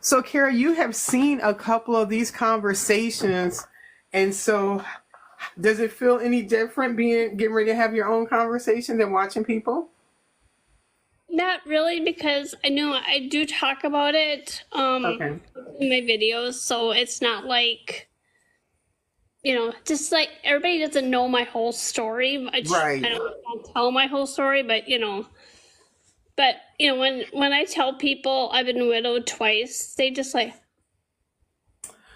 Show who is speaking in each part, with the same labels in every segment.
Speaker 1: So, Kara, you have seen a couple of these conversations, and so does it feel any different being getting ready to have your own conversation than watching people?
Speaker 2: Not really, because I know I do talk about it
Speaker 1: Okay.
Speaker 2: in my videos, so it's not like, just like everybody doesn't know my whole story. I
Speaker 1: Right.
Speaker 2: don't tell my whole story, but when I tell people I've been widowed twice, they just like,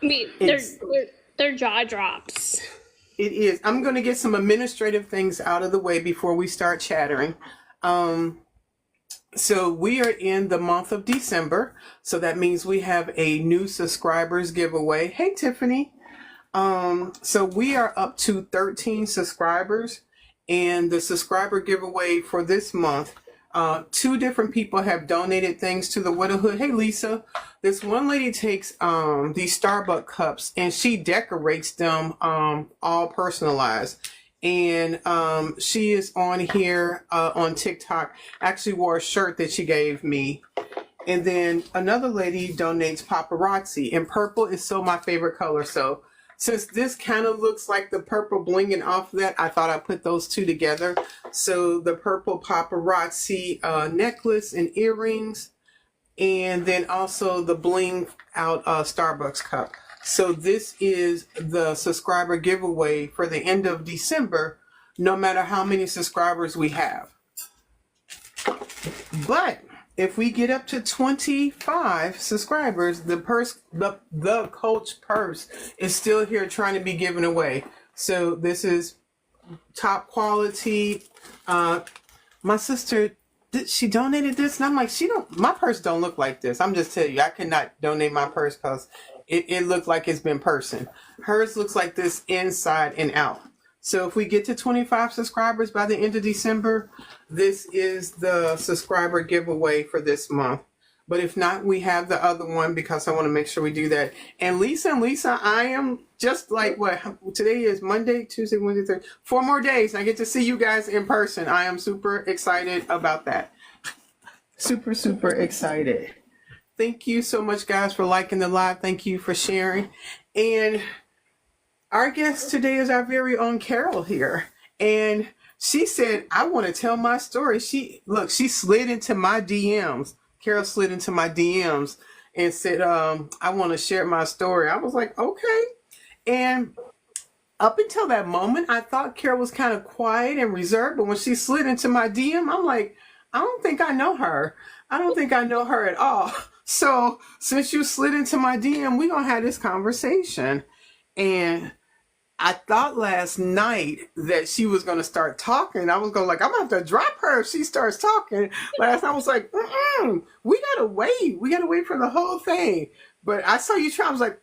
Speaker 2: I mean,
Speaker 1: It's
Speaker 2: their jaw drops.
Speaker 1: it is. I'm going to get some administrative things out of the way before we start chattering. Um, so we are in the month of December, so that means we have a new subscribers giveaway. Hey, Tiffany. So we are up to 13 subscribers, and the subscriber giveaway for this month, two different people have donated things to the widowhood. Hey, Lisa, this one lady takes these Starbucks cups and she decorates them all personalized. And she is on here on TikTok. Actually wore a shirt that she gave me. And then another lady donates paparazzi, and purple is so my favorite color. So since this kind of looks like the purple blinging off of that, I thought I'd put those two together. So the purple paparazzi necklace and earrings, and then also the bling out Starbucks cup. So this is the subscriber giveaway for the end of December, no matter how many subscribers we have. But if we get up to 25 subscribers, the coach purse is still here trying to be given away. So this is top quality. My sister, she donated this, and I'm like, my purse don't look like this. I'm just telling you, I cannot donate my purse because it looked like it's been person. Hers looks like this inside and out. So if we get to 25 subscribers by the end of December, this is the subscriber giveaway for this month. But if not, we have the other one because I want to make sure we do that. And Lisa, I am just like today is Monday, Tuesday, Wednesday, Thursday, 4 more days. I get to see you guys in person. I am super excited about that. Super, super excited. Thank you so much, guys, for liking the live. Thank you for sharing. And our guest today is our very own Carol here. And she said, I want to tell my story. She slid into my DMs. Carol slid into my DMs and said, I want to share my story. I was like, okay. And up until that moment, I thought Carol was kind of quiet and reserved. But when she slid into my DM, I'm like, I don't think I know her. I don't think I know her at all. So since you slid into my DM, we're going to have this conversation. And I thought last night that she was going to start talking. I was going I'm going to have to drop her if she starts talking. Last night I was like, we got to wait. We got to wait for the whole thing. But I saw you try. I was like,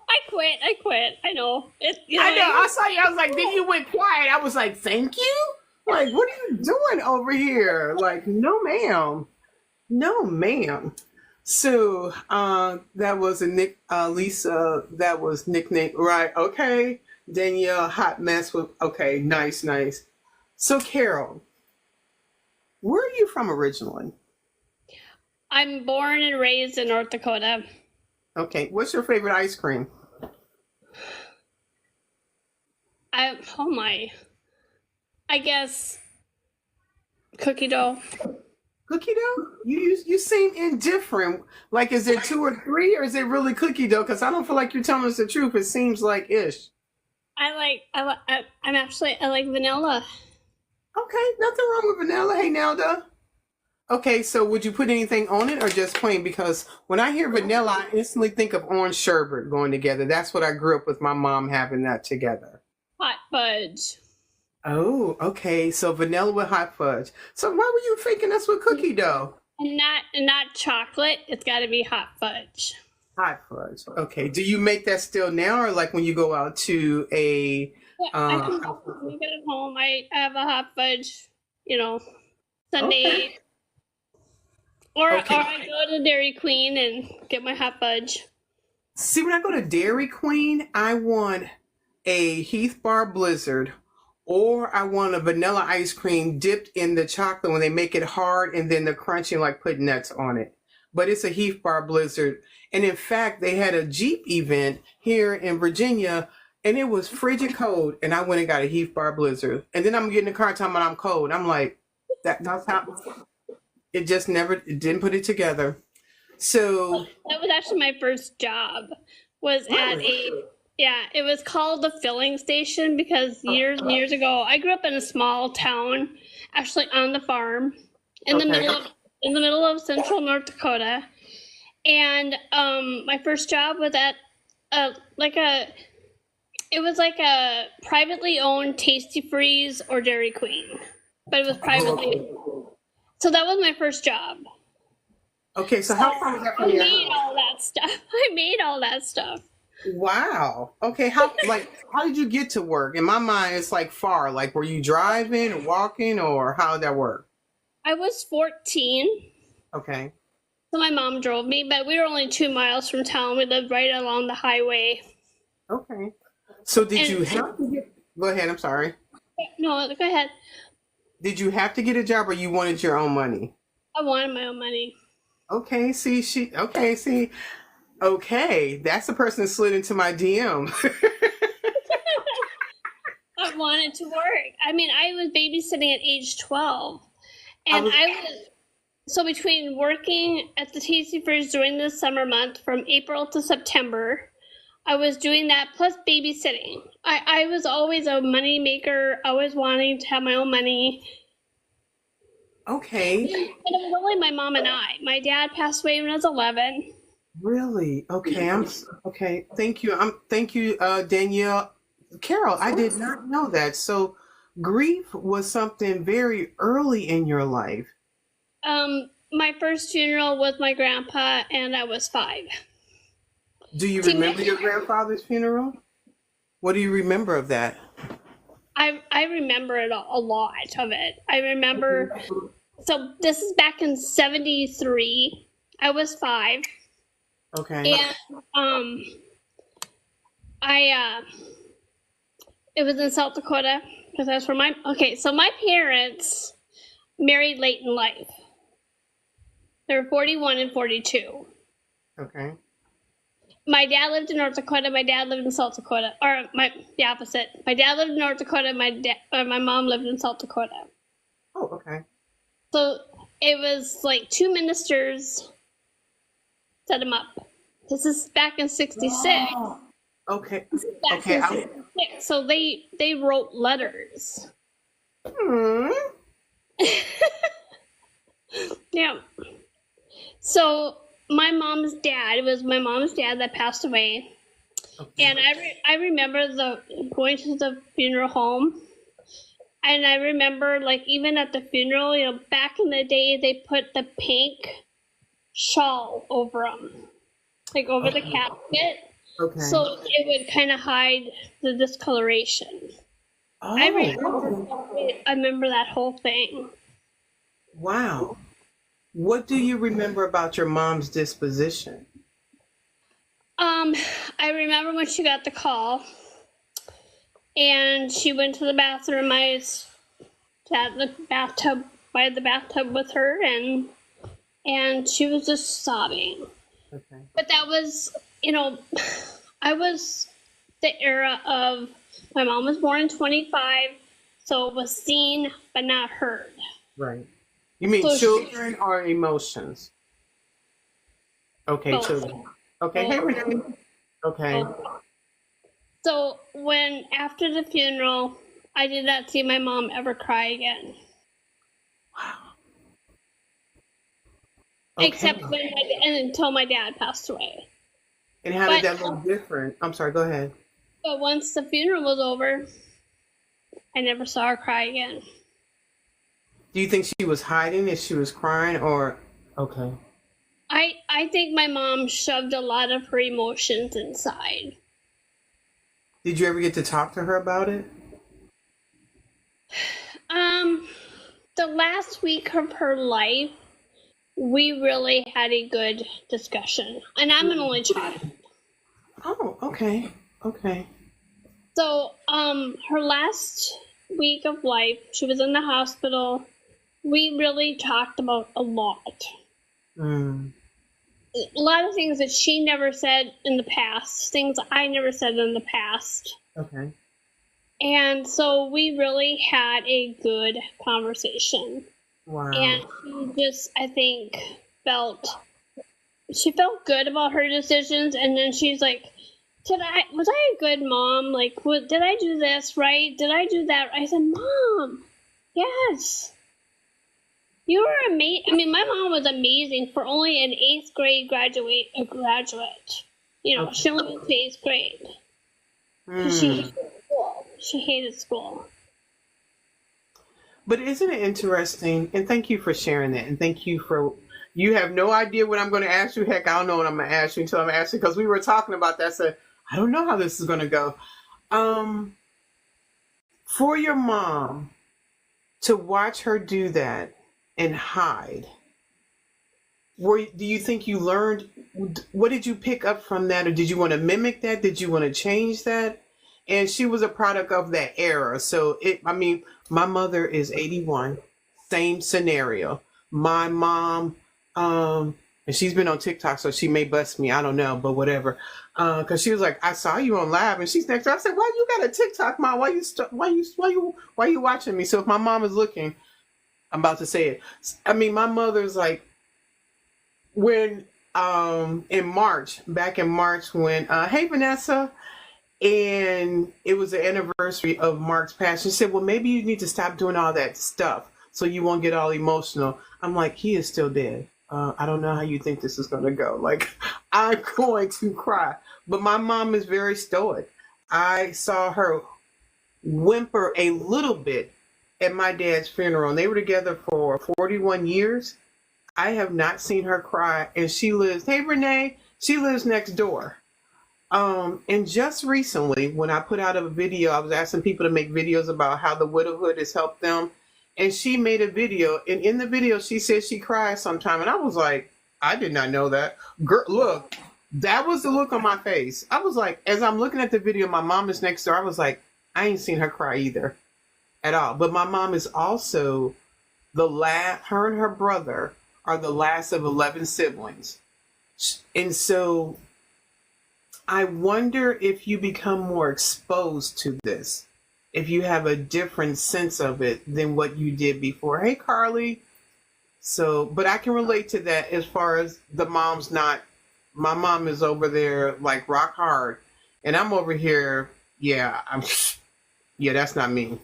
Speaker 2: I quit. I know.
Speaker 1: I know. I saw you. I was like, then you went quiet. I was like, thank you? Like, what are you doing over here? Like, no, ma'am. No, ma'am. So that was Lisa, that was nickname, right? Okay. Danielle, hot mess with, okay, nice. So Carol, where are you from originally?
Speaker 2: I'm born and raised in North Dakota.
Speaker 1: Okay. What's your favorite ice cream?
Speaker 2: Oh my. I guess cookie dough.
Speaker 1: Cookie dough? You seem indifferent. Like, is it 2 or 3, or is it really cookie dough? Because I don't feel like you're telling us the truth. It seems like ish.
Speaker 2: I like vanilla.
Speaker 1: Okay, nothing wrong with vanilla. Hey, Nelda. Okay, so would you put anything on it or just plain? Because when I hear vanilla, I instantly think of orange sherbet going together. That's what I grew up with my mom having that together.
Speaker 2: Hot fudge.
Speaker 1: Oh, okay. So vanilla with hot fudge. So why were you faking us with cookie dough?
Speaker 2: And not chocolate. It's got to be hot fudge.
Speaker 1: Hot fudge. Okay. Do you make that still now, or like when you go out to a?
Speaker 2: Yeah, I can make it at home. I have a hot fudge, Sunday.
Speaker 1: Okay.
Speaker 2: Or
Speaker 1: Okay.
Speaker 2: I go to Dairy Queen and get my hot fudge.
Speaker 1: See, when I go to Dairy Queen, I want a Heath Bar Blizzard or I want a vanilla ice cream dipped in the chocolate when they make it hard and then the crunchy like put nuts on it. But it's a Heath Bar Blizzard. And in fact, they had a Jeep event here in Virginia and it was frigid cold. And I went and got a Heath Bar Blizzard. And then I'm getting in the car talking about I'm cold. I'm like, that's how it just never, it didn't put it together. So,
Speaker 2: That was actually my first job. Was at
Speaker 1: really?
Speaker 2: it was called the filling station because years and years ago, I grew up in a small town, actually on the farm, in the
Speaker 1: Okay.
Speaker 2: middle of central North Dakota. And my first job was at like a it was like a privately owned Tasty Freeze or Dairy Queen, but it was privately. So that was my first job.
Speaker 1: Okay, so how far was that
Speaker 2: I
Speaker 1: from your
Speaker 2: made
Speaker 1: house?
Speaker 2: all that stuff. I made all that stuff.
Speaker 1: Wow. Okay, how did you get to work? In my mind, it's like far. Like, were you driving or walking, or how did that work?
Speaker 2: I was 14,
Speaker 1: Okay.
Speaker 2: so my mom drove me, but we were only 2 miles from town. We lived right along the highway.
Speaker 1: Okay. So did
Speaker 2: And
Speaker 1: you have to get? Go ahead. I'm sorry.
Speaker 2: no, go ahead.
Speaker 1: Did you have to get a job, or you wanted your own money?
Speaker 2: I wanted my own money.
Speaker 1: Okay. See, she. Okay. See. Okay. That's the person that slid into my DM.
Speaker 2: I wanted to work. I mean, I was babysitting at age 12,
Speaker 1: I
Speaker 2: and
Speaker 1: was.
Speaker 2: I was so between working at the Tasty Furs during the summer month from April to September, I was doing that plus babysitting. I was always a money maker, always wanting to have my own money.
Speaker 1: Okay.
Speaker 2: And it was only my mom and I. My dad passed away when I was 11.
Speaker 1: Really? Okay. Okay. Thank you. Thank you, Danielle. Carol, I did not know that. So grief was something very early in your life.
Speaker 2: My first funeral was my grandpa, and I was 5.
Speaker 1: Do you
Speaker 2: See,
Speaker 1: remember your grandfather's funeral? What do you remember of that?
Speaker 2: I remember it a lot of it. I remember. So this is back in '73. I was 5,
Speaker 1: Okay.
Speaker 2: and I it was in South Dakota because that's where my So my parents married late in life. They were 41 and 42.
Speaker 1: Okay.
Speaker 2: My dad lived in North Dakota. My dad lived in South Dakota, or the opposite. My dad lived in North Dakota. My mom lived in South Dakota.
Speaker 1: Oh, okay.
Speaker 2: So it was like 2 ministers set them up. This is back in '66.
Speaker 1: Oh, okay.
Speaker 2: Back
Speaker 1: Okay.
Speaker 2: in '66. So they wrote letters.
Speaker 1: Hmm.
Speaker 2: Yeah. So it was my mom's dad that passed away,
Speaker 1: Okay.
Speaker 2: and I remember going to the funeral home, and I remember like even at the funeral, back in the day they put the pink shawl over them, like over the casket,
Speaker 1: Okay.
Speaker 2: so it would kind of hide the discoloration. I
Speaker 1: Oh,
Speaker 2: remember that whole thing.
Speaker 1: wow. What do you remember about your mom's disposition?
Speaker 2: Um, I remember when she got the call, and she went to the bathroom. I sat in the bathtub by the bathtub with her, and she was just sobbing.
Speaker 1: Okay.
Speaker 2: But that was, I was the era of my mom was born in 25, so it was seen but not heard.
Speaker 1: Right. You mean
Speaker 2: So
Speaker 1: children or emotions? Okay,
Speaker 2: both.
Speaker 1: children. Okay. Hey, Renee. Okay.
Speaker 2: So when after the funeral, I did not see my mom ever cry again.
Speaker 1: Okay.
Speaker 2: Except and until my dad passed away.
Speaker 1: And how
Speaker 2: But
Speaker 1: did that look different? I'm sorry. Go ahead.
Speaker 2: but once the funeral was over, I never saw her cry again.
Speaker 1: Do you think she was hiding if she was crying, or okay?
Speaker 2: I think my mom shoved a lot of her emotions inside.
Speaker 1: Did you ever get to talk to her about it?
Speaker 2: The last week of her life, we really had a good discussion, and I'm an only child.
Speaker 1: Oh, okay. Okay.
Speaker 2: So, her last week of life. She was in the hospital. We really talked about a lot.
Speaker 1: Mm.
Speaker 2: A lot of things that she never said in the past, things I never said in the past.
Speaker 1: Okay.
Speaker 2: And so we really had a good conversation.
Speaker 1: Wow.
Speaker 2: And she just, I think, she felt good about her decisions. And then she's like, was I a good mom? Like, did I do this right? Did I do that? I said, Mom, yes. You were amazing. I mean, my mom was amazing for only an 8th grade graduate. You know,
Speaker 1: Okay.
Speaker 2: she only went to 8th grade. She hated school. She hated school.
Speaker 1: But isn't it interesting? And thank you for sharing that. And thank you for, you have no idea what I'm going to ask you. Heck, I don't know what I'm going to ask you until I'm asking, because we were talking about that. So I don't know how this is going to go. For your mom to watch her do that and hide, do you think you learned, what did you pick up from that? Or did you want to mimic that? Did you want to change that? And she was a product of that era. So my mother is 81, same scenario. My mom, and she's been on TikTok, so she may bust me. I don't know, but whatever. Cause she was like, I saw you on live, and she's next door. I said, why you got a TikTok, Mom? Why you watching me? So if my mom is looking, I'm about to say it. I mean, my mother's like, when, back in March when, hey, Vanessa, and it was the anniversary of Mark's passing. She said, well, maybe you need to stop doing all that stuff so you won't get all emotional. I'm like, he is still dead. I don't know how you think this is going to go. Like, I'm going to cry. But my mom is very stoic. I saw her whimper a little bit at my dad's funeral, and they were together for 41 years. I have not seen her cry, and she lives, hey, Renee, she lives next door. And just recently, when I put out a video, I was asking people to make videos about how the widowhood has helped them. And she made a video, and in the video, she said she cries sometime. And I was like, I did not know that. Girl, look, that was the look on my face. I was like, as I'm looking at the video, my mom is next door. I was like, I ain't seen her cry either at all. But my mom is also her and her brother are the last of 11 siblings. And so I wonder if you become more exposed to this, if you have a different sense of it than what you did before. Hey, Carly. So, but I can relate to that as far as my mom is over there like rock hard, and I'm over here. Yeah, that's not me.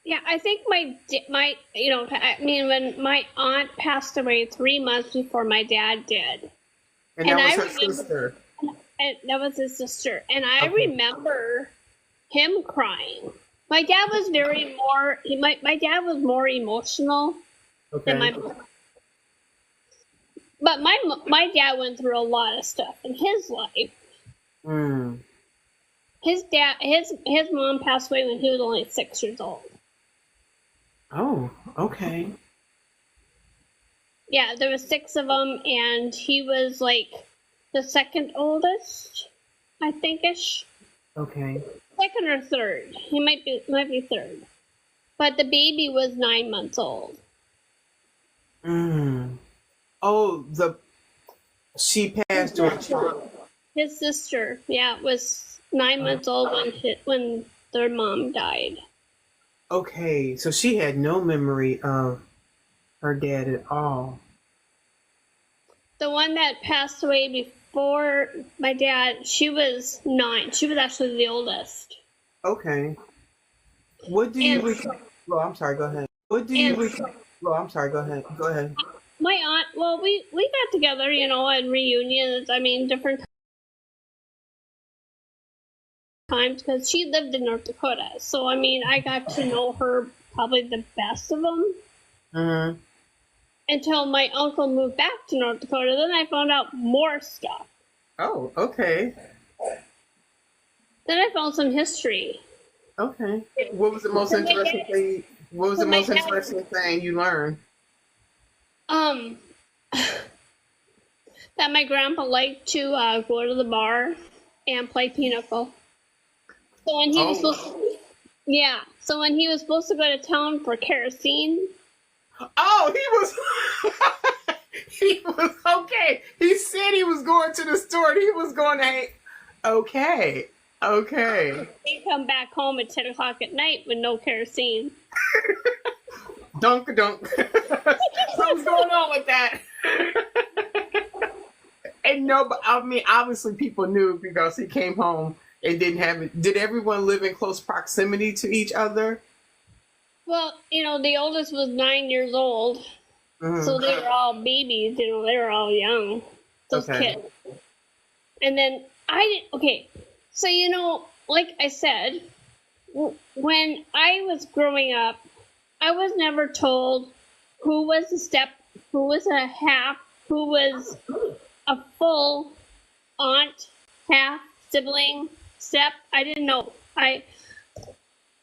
Speaker 2: Yeah, I think when my aunt passed away 3 months before my dad did.
Speaker 1: And that was her sister.
Speaker 2: And that was his sister. And I remember him crying. My dad was my dad was more emotional than my mom. But my dad went through a lot of stuff in his life.
Speaker 1: Mm.
Speaker 2: His mom passed away when he was only 6 years old.
Speaker 1: Oh, okay.
Speaker 2: Yeah, there was 6 of them, and he was like the second oldest, I think-ish.
Speaker 1: Okay.
Speaker 2: Second or third. He might be third. But the baby was 9 months old.
Speaker 1: Mm. Oh, she passed away.
Speaker 2: His sister, was 9 months old when their mom died.
Speaker 1: Okay, so she had no memory of her dad at all.
Speaker 2: The one that passed away before my dad, she was 9. She was actually the oldest.
Speaker 1: Okay. What do you? Well, I'm sorry. Go ahead. What do you? Well, I'm sorry. Go ahead. Go ahead.
Speaker 2: My aunt. Well, we got together, at reunions. I mean, different times because she lived in North Dakota. So I mean, I got to know her probably the best of them.
Speaker 1: Mm-hmm.
Speaker 2: Until my uncle moved back to North Dakota, then I found out more stuff.
Speaker 1: Oh, okay.
Speaker 2: Then I found some history.
Speaker 1: Okay. What was the most interesting thing? What was the most interesting thing you learned?
Speaker 2: That my grandpa liked to go to the bar and play pinochle. So when he was supposed to, Yeah. So when he was supposed to go to town for kerosene,
Speaker 1: Oh, he was. He was okay. He said he was going to the store. And he was going to. Okay. Okay.
Speaker 2: he come back home at 10 o'clock at night with no kerosene.
Speaker 1: Dunk dunk. Something's going on with that. And no, but I mean, obviously people knew because he came home and didn't have it. Did everyone live in close proximity to each other?
Speaker 2: Well, the oldest was 9 years old, so they were all babies. They were all young, those
Speaker 1: Okay.
Speaker 2: kids. And then okay, so like I said, when I was growing up, I was never told who was a step, who was a half, who was a full aunt, half, sibling, step. I didn't know. I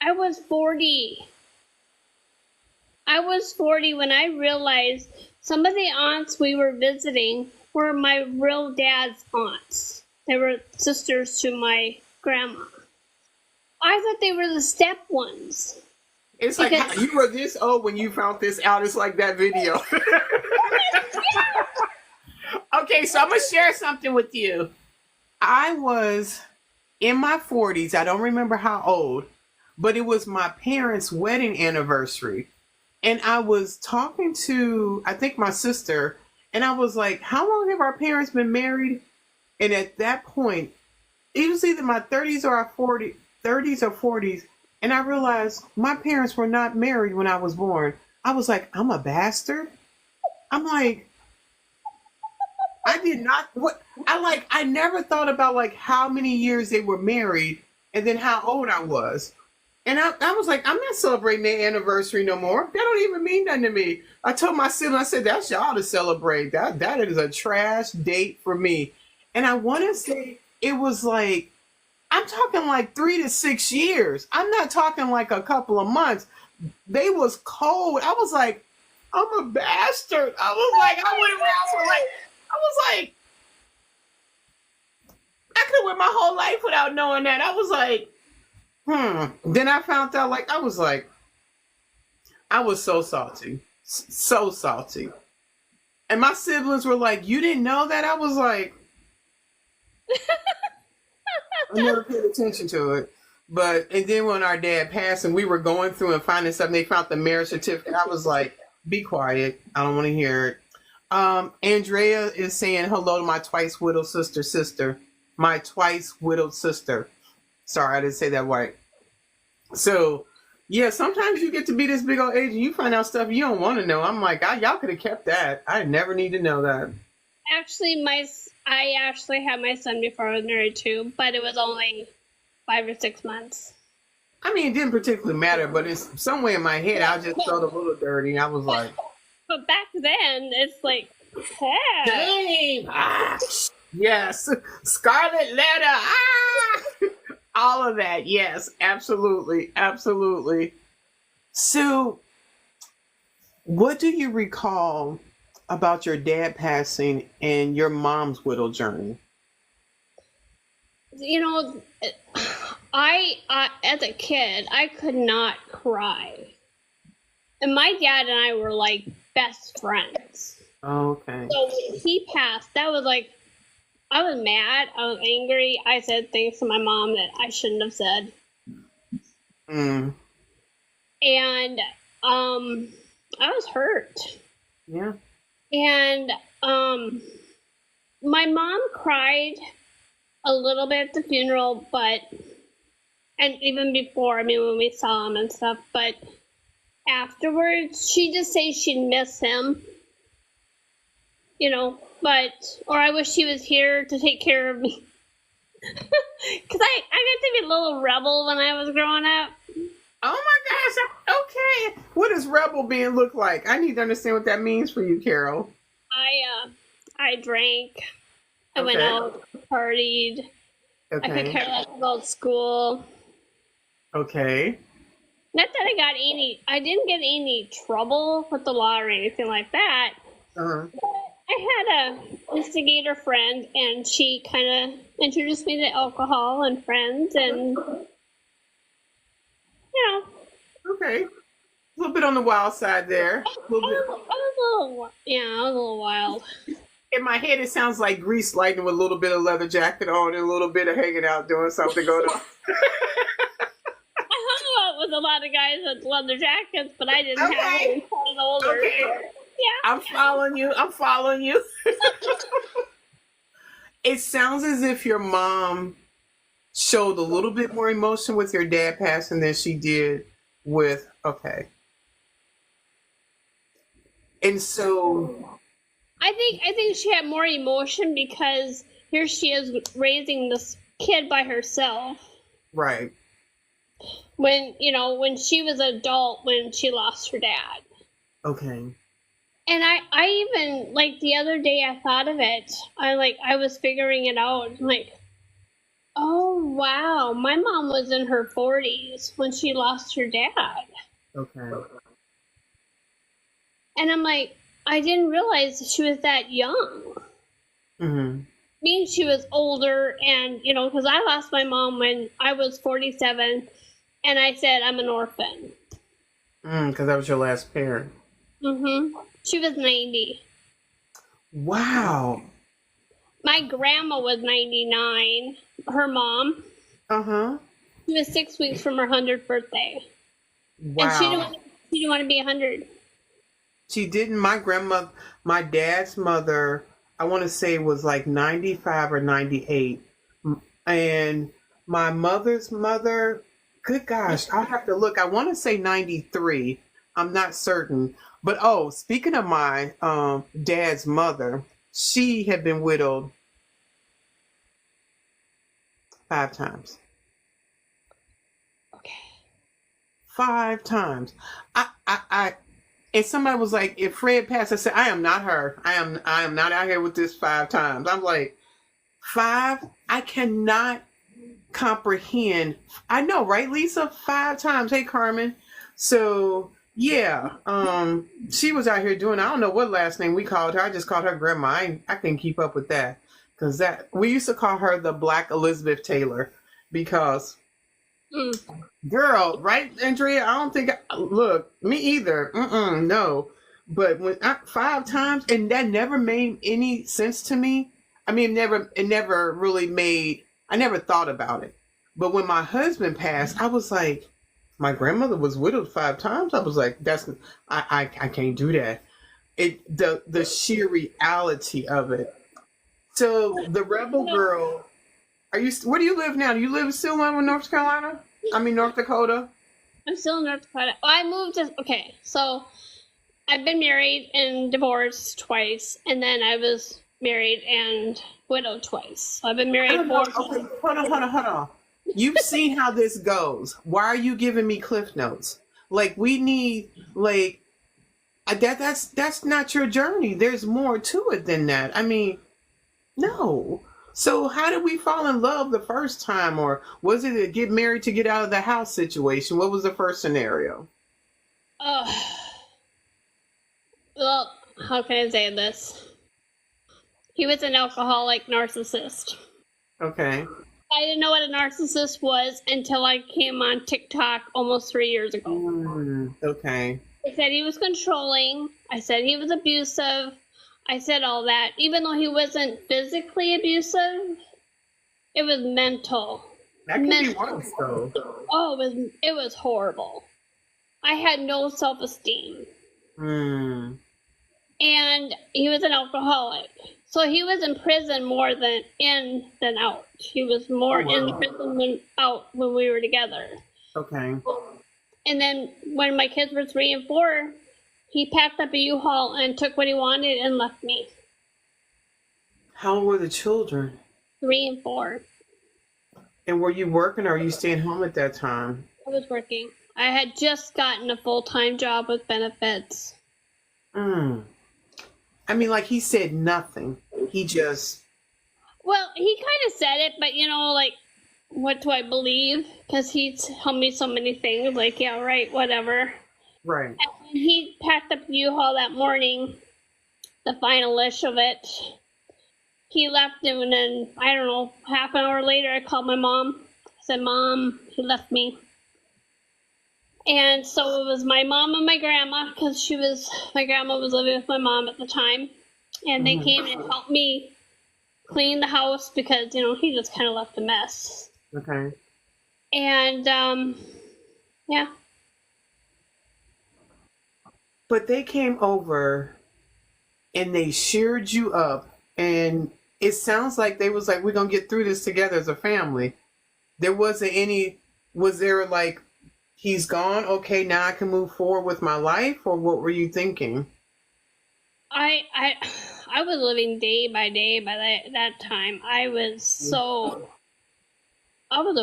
Speaker 2: was 40. I was 40 when I realized some of the aunts we were visiting were my real dad's aunts. They were sisters to my grandma. I thought they were the step ones.
Speaker 1: It's like you were this old when you found this out. It's like that video. Okay, so I'm going to share something with you. I was in my 40s. I don't remember how old, but it was my parents' wedding anniversary. And I was talking to, I think, my sister, and I was like, how long have our parents been married? And at that point, it was either my 30s or 40s. And I realized my parents were not married when I was born. I was like, I'm a bastard. I'm like, I did not, I never thought about like how many years they were married and then how old I was. And I was like, I'm not celebrating their anniversary no more. That don't even mean nothing to me. I told my sibling, I said, that's y'all to celebrate. That is a trash date for me. And I want to say it was like, I'm talking like 3 to 6 years. I'm not talking like a couple of months. They was cold. I was like, I'm a bastard. I was like, I could have went my whole life without knowing that. I was like, Then I found out, I was so salty. So salty. And my siblings were like, you didn't know that? I was like, I never paid attention to it. And then when our dad passed and we were going through and finding something, they found the marriage certificate. I was like, be quiet. I don't want to hear it. Andrea is saying hello to my twice widowed sister. My twice widowed sister. Sorry, I didn't say that right. So, yeah, sometimes you get to be this big old age and you find out stuff you don't want to know. I'm like, y'all could have kept that. I never need to know that.
Speaker 2: Actually, I actually had my son before I was married too, but it was only 5 or 6 months.
Speaker 1: I mean, it didn't particularly matter, but it's somewhere in my head, I just felt a little dirty. I was like,
Speaker 2: but back then, it's like, yeah.
Speaker 1: dang, yes, scarlet letter, all of that. Yes, absolutely, absolutely. So, what do you recall about your dad passing and your mom's widow journey?
Speaker 2: I as a kid, I could not cry. And my dad and I were like best friends.
Speaker 1: Okay.
Speaker 2: So when he passed, that was like, I was mad, I was angry. I said things to my mom that I shouldn't have said. And I was hurt.
Speaker 1: Yeah.
Speaker 2: And my mom cried a little bit at the funeral, and even before, when we saw him and stuff, but afterwards, she just says she'd miss him, or I wish he was here to take care of me. Because I got to be a little rebel when I was growing up.
Speaker 1: Oh my gosh, okay. What does rebel being look like? I need to understand what that means for you, Carol.
Speaker 2: I drank. I went out, partied.
Speaker 1: Okay.
Speaker 2: I could care less about school.
Speaker 1: Okay.
Speaker 2: Not that I didn't get any trouble with the law or anything like that.
Speaker 1: Uh-huh.
Speaker 2: I had a instigator friend, and she kind of introduced me to alcohol and friends, and
Speaker 1: on the wild side there. A little bit.
Speaker 2: I was a little wild.
Speaker 1: In my head, it sounds like Grease Lightning with a little bit of leather jacket on and a little bit of hanging out, doing something going on.
Speaker 2: I hung out with a lot of guys with leather jackets, but I didn't have
Speaker 1: Okay.
Speaker 2: any. I was older.
Speaker 1: Okay.
Speaker 2: Yeah.
Speaker 1: I'm following you. I'm following you. It sounds as if your mom showed a little bit more emotion with your dad passing than she did with, okay. And so,
Speaker 2: I think she had more emotion because here she is raising this kid by herself.
Speaker 1: right.
Speaker 2: When she was an adult when she lost her dad.
Speaker 1: Okay.
Speaker 2: And I even like the other day I thought of it. I was figuring it out. I'm like, oh wow, my mom was in her 40s when she lost her dad.
Speaker 1: Okay.
Speaker 2: And I'm like, I didn't realize she was that young.
Speaker 1: Mm-hmm.
Speaker 2: Mean she was older, and because I lost my mom when I was 47, and I said I'm an orphan.
Speaker 1: Because that was your last parent.
Speaker 2: She was 90.
Speaker 1: Wow.
Speaker 2: My grandma was 99. Her mom. She was 6 weeks from her 100th birthday.
Speaker 1: Wow.
Speaker 2: And she didn't want to be 100.
Speaker 1: She didn't. My grandmother, my dad's mother, I want to say was like 95 or 98. And my mother's mother, good gosh, I'll have to look. I want to say 93. I'm not certain. But speaking of my dad's mother, she had been widowed 5 times.
Speaker 2: Okay.
Speaker 1: 5 times. And somebody was like, if Fred passed, I said, I am not her. I am not out here with this 5 times. I'm like, 5? I cannot comprehend. I know, right, Lisa? 5 times. Hey, Carmen. So, yeah, she was out here doing, I don't know what last name we called her. I just called her grandma. I couldn't keep up with that. Because we used to call her the Black Elizabeth Taylor. Because... Girl, right, Andrea? I don't think. Look, me either. No. But when 5 times, and that never made any sense to me. I mean, it never really made. I never thought about it. But when my husband passed, I was like, my grandmother was widowed 5 times. I was like, I can't do that. The sheer reality of it. So the rebel girl. Where do you live now? Do you live still in North Carolina? I mean, North Dakota?
Speaker 2: I'm still in North Dakota. I moved okay, so I've been married and divorced twice, and then I was married and widowed twice. So I've been married 4 times.
Speaker 1: Okay, hold on. You've seen how this goes. Why are you giving me cliff notes? Like, we need, like, that's not your journey. There's more to it than that. I mean, no. So how did we fall in love the first time? Or was it a get married to get out of the house situation? What was the first scenario?
Speaker 2: Well, how can I say this? He was an alcoholic narcissist.
Speaker 1: Okay.
Speaker 2: I didn't know what a narcissist was until I came on TikTok almost 3 years ago.
Speaker 1: Okay.
Speaker 2: I said he was controlling. I said he was abusive. I said all that. Even though he wasn't physically abusive, it was mental.
Speaker 1: That could be worse, though.
Speaker 2: Oh, it was horrible. I had no self-esteem. And he was an alcoholic. So he was in prison more than in than out. He was more in prison than out when we were together.
Speaker 1: Okay.
Speaker 2: And then when my kids were 3 and 4, he packed up a U-Haul and took what he wanted and left me.
Speaker 1: How old were the children?
Speaker 2: 3 and 4.
Speaker 1: And were you working or were you staying home at that time?
Speaker 2: I was working. I had just gotten a full-time job with benefits.
Speaker 1: I mean, like, he said nothing. He just...
Speaker 2: Well, he kind of said it, but, like, what do I believe? Because he told me so many things, like, yeah, right, whatever.
Speaker 1: Right.
Speaker 2: And when he packed up the U-Haul that morning, the final-ish of it, he left him, and then, I don't know, half an hour later, I called my mom. I said, Mom, he left me. And so it was my mom and my grandma, because my grandma was living with my mom at the time. And they
Speaker 1: Hmm.
Speaker 2: came and helped me clean the house because, he just kind of left a mess.
Speaker 1: Okay.
Speaker 2: And, yeah.
Speaker 1: But they came over and they cheered you up, and it sounds like they was like, we're gonna get through this together as a family. There wasn't any, was there like, he's gone, okay, now I can move forward with my life, or what were you thinking?
Speaker 2: I, I, I was living day by day by that time. I was a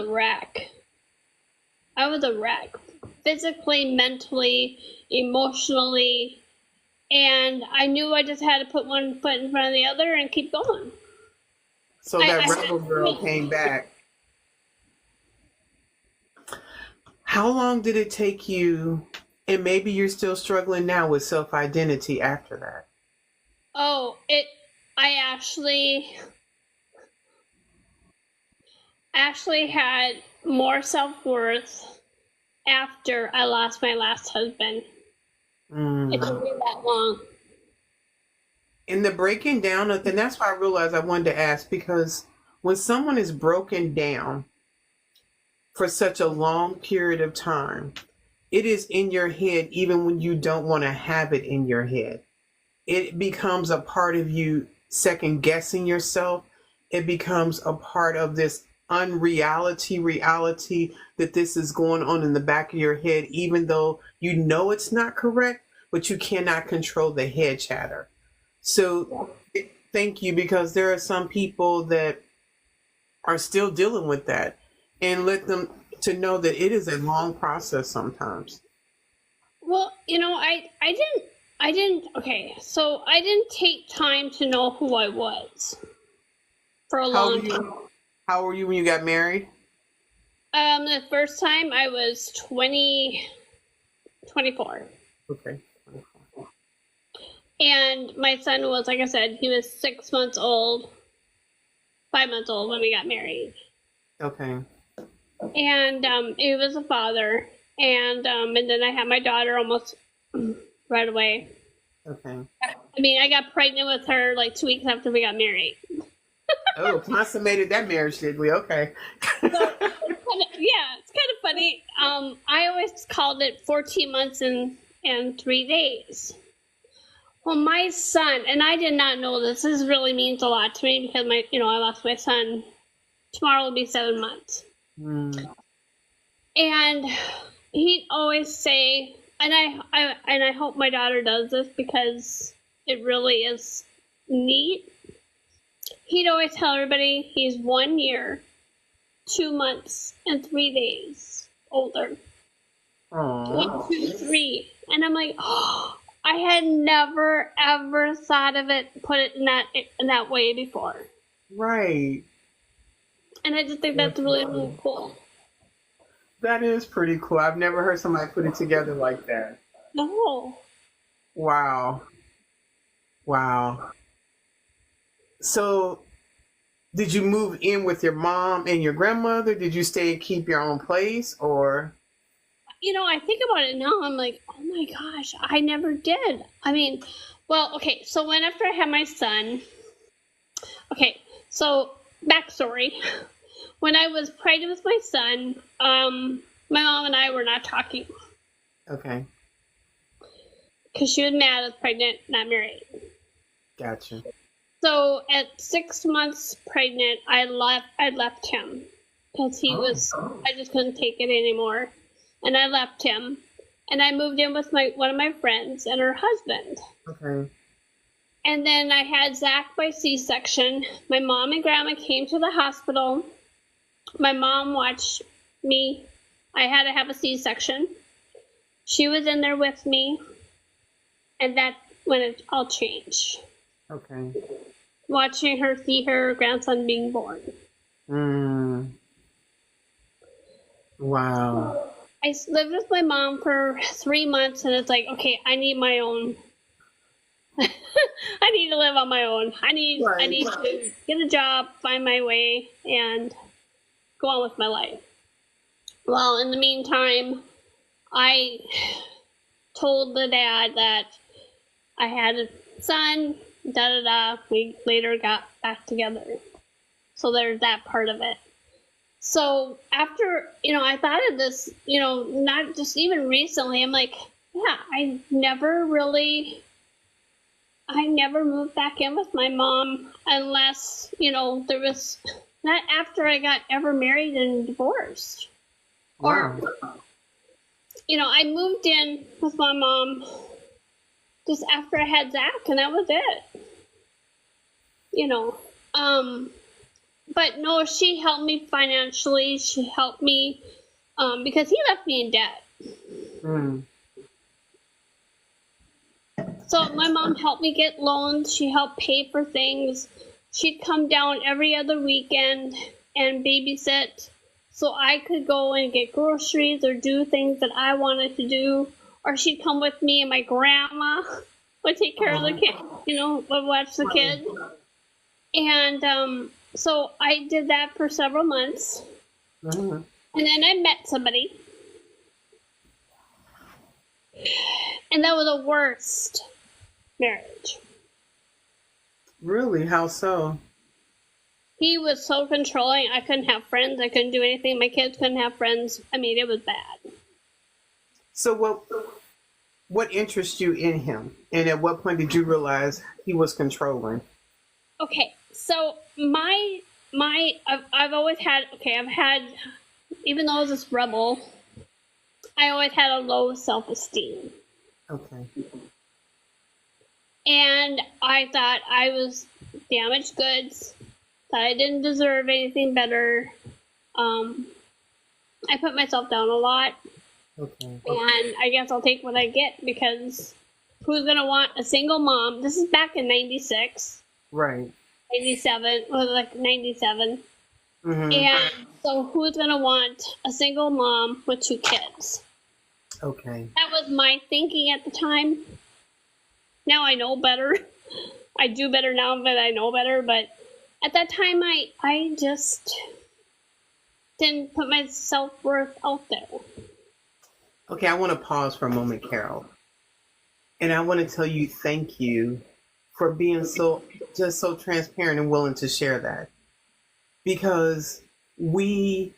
Speaker 2: wreck. I was a wreck. Physically, mentally, emotionally. And I knew I just had to put one foot in front of the other and keep going.
Speaker 1: So that rebel girl came back. How long did it take you, and maybe you're still struggling now with self-identity after that?
Speaker 2: Oh, I actually had more self-worth after I lost my last husband. It took me that long.
Speaker 1: In the breaking down of, and that's why I realized I wanted to ask, because when someone is broken down for such a long period of time, it is in your head even when you don't want to have it in your head. It becomes a part of you second guessing yourself. It becomes a part of this unreality reality that this is going on in the back of your head, even though you know it's not correct, but you cannot control the head chatter. So thank you, because there are some people that are still dealing with that, and let them to know that it is a long process sometimes.
Speaker 2: Well, okay, so I didn't take time to know who I was for a
Speaker 1: How old
Speaker 2: long
Speaker 1: were
Speaker 2: time.
Speaker 1: you? How were you when you got married?
Speaker 2: The first time I was 24.
Speaker 1: Okay.
Speaker 2: And my son was, like I said, he was 6 months old, 5 months old when we got married.
Speaker 1: Okay.
Speaker 2: And he was a father. And then I had my daughter almost right away.
Speaker 1: Okay.
Speaker 2: I mean, I got pregnant with her like 2 weeks after we got married.
Speaker 1: Oh, consummated that marriage, did we? Okay.
Speaker 2: Yeah, it's kind of funny. I always called it 14 months and 3 days. Well, my son, and I did not know this. This really means a lot to me because I lost my son. Tomorrow will be 7 months.
Speaker 1: Mm.
Speaker 2: And he'd always say, and I hope my daughter does this because it really is neat. He'd always tell everybody he's 1 year, 2 months, and 3 days older.
Speaker 1: Aww.
Speaker 2: 1, 2, 3, and I'm like, oh, I had never ever thought of it, put it in that way before,
Speaker 1: Right.
Speaker 2: and I just think that's really, really cool.
Speaker 1: That is pretty cool. I've never heard somebody put it together like that.
Speaker 2: No.
Speaker 1: Wow. Wow. So, did you move in with your mom and your grandmother? Did you stay and keep your own place, or?
Speaker 2: I think about it now. I'm like, oh my gosh, I never did. I mean, well, okay. So after I had my son, okay. So backstory: when I was pregnant with my son, my mom and I were not talking
Speaker 1: Okay.
Speaker 2: because she was mad I was pregnant, not married.
Speaker 1: Gotcha.
Speaker 2: So at 6 months pregnant, I left him because I just couldn't take it anymore, and I left him, and I moved in with one of my friends and her husband.
Speaker 1: Okay.
Speaker 2: And then I had Zach by C-section. My mom and grandma came to the hospital. My mom watched me. I had to have a C-section. She was in there with me, and that's when it all changed.
Speaker 1: Okay.
Speaker 2: Watching her see her grandson being born.
Speaker 1: Wow.
Speaker 2: I lived with my mom for 3 months, and it's like, okay, I need my own. I need to live on my own. I need to get a job, find my way, and go on with my life. Well, in the meantime, I told the dad that I had a son, da da da. We later got back together. So there's that part of it. So after, I thought of this, not just even recently, I'm like, yeah, I never moved back in with my mom unless, there was not after I got ever married and divorced.
Speaker 1: Wow.
Speaker 2: Or, I moved in with my mom just after I had Zach, and that was it. But no, she helped me financially. She helped me because he left me in debt.
Speaker 1: Mm.
Speaker 2: So my mom helped me get loans. She helped pay for things. She'd come down every other weekend and babysit so I could go and get groceries or do things that I wanted to do. Or she'd come with me and my grandma would take care of the kids, would watch the kids. And so I did that for several months.
Speaker 1: Mm.
Speaker 2: And then I met somebody. And that was the worst marriage.
Speaker 1: Really? How so?
Speaker 2: He was so controlling. I couldn't have friends. I couldn't do anything. My kids couldn't have friends. I mean, it was bad.
Speaker 1: So what interests you in him? And at what point did you realize he was controlling?
Speaker 2: Okay, so I've always had, even though I was this rebel, I always had a low self-esteem.
Speaker 1: Okay.
Speaker 2: And I thought I was damaged goods, that I didn't deserve anything better. I put myself down a lot.
Speaker 1: Okay.
Speaker 2: And I guess I'll take what I get because who's going to want a single mom? This is back in 96.
Speaker 1: Right.
Speaker 2: 97, or like 97.
Speaker 1: Mm-hmm.
Speaker 2: And so who's going to want a single mom with 2 kids?
Speaker 1: Okay.
Speaker 2: That was my thinking at the time. Now I know better. I do better now that I know better, but at that time I just didn't put my self-worth out there.
Speaker 1: Okay, I want to pause for a moment, Carol. And I want to tell you thank you for being so transparent and willing to share that. Because we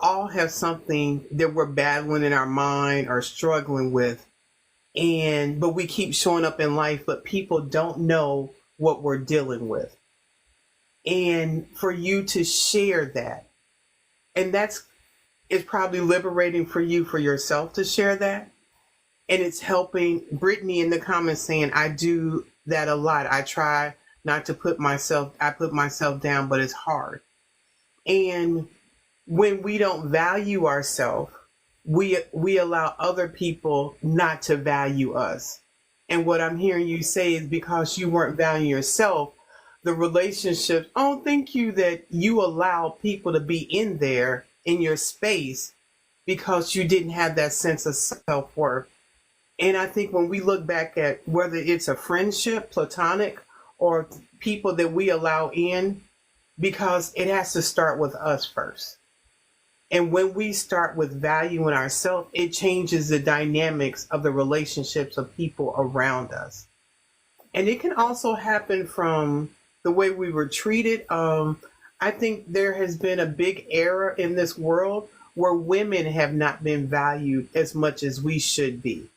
Speaker 1: all have something that we're battling in our mind or struggling with. But we keep showing up in life, but people don't know what we're dealing with. And for you to share that, and it's probably liberating for you, for yourself to share that. And it's helping Brittany in the comments saying, I do that a lot. I try not to put myself down, but it's hard. And when we don't value ourselves, we allow other people not to value us. And what I'm hearing you say is because you weren't valuing yourself, the relationships, thank you that you allow people to be in there in your space because you didn't have that sense of self-worth. And I think when we look back at whether it's a friendship, platonic, or people that we allow in, because it has to start with us first. And when we start with valuing ourselves, it changes the dynamics of the relationships of people around us. And it can also happen from the way we were treated. I think there has been a big era in this world where women have not been valued as much as we should be.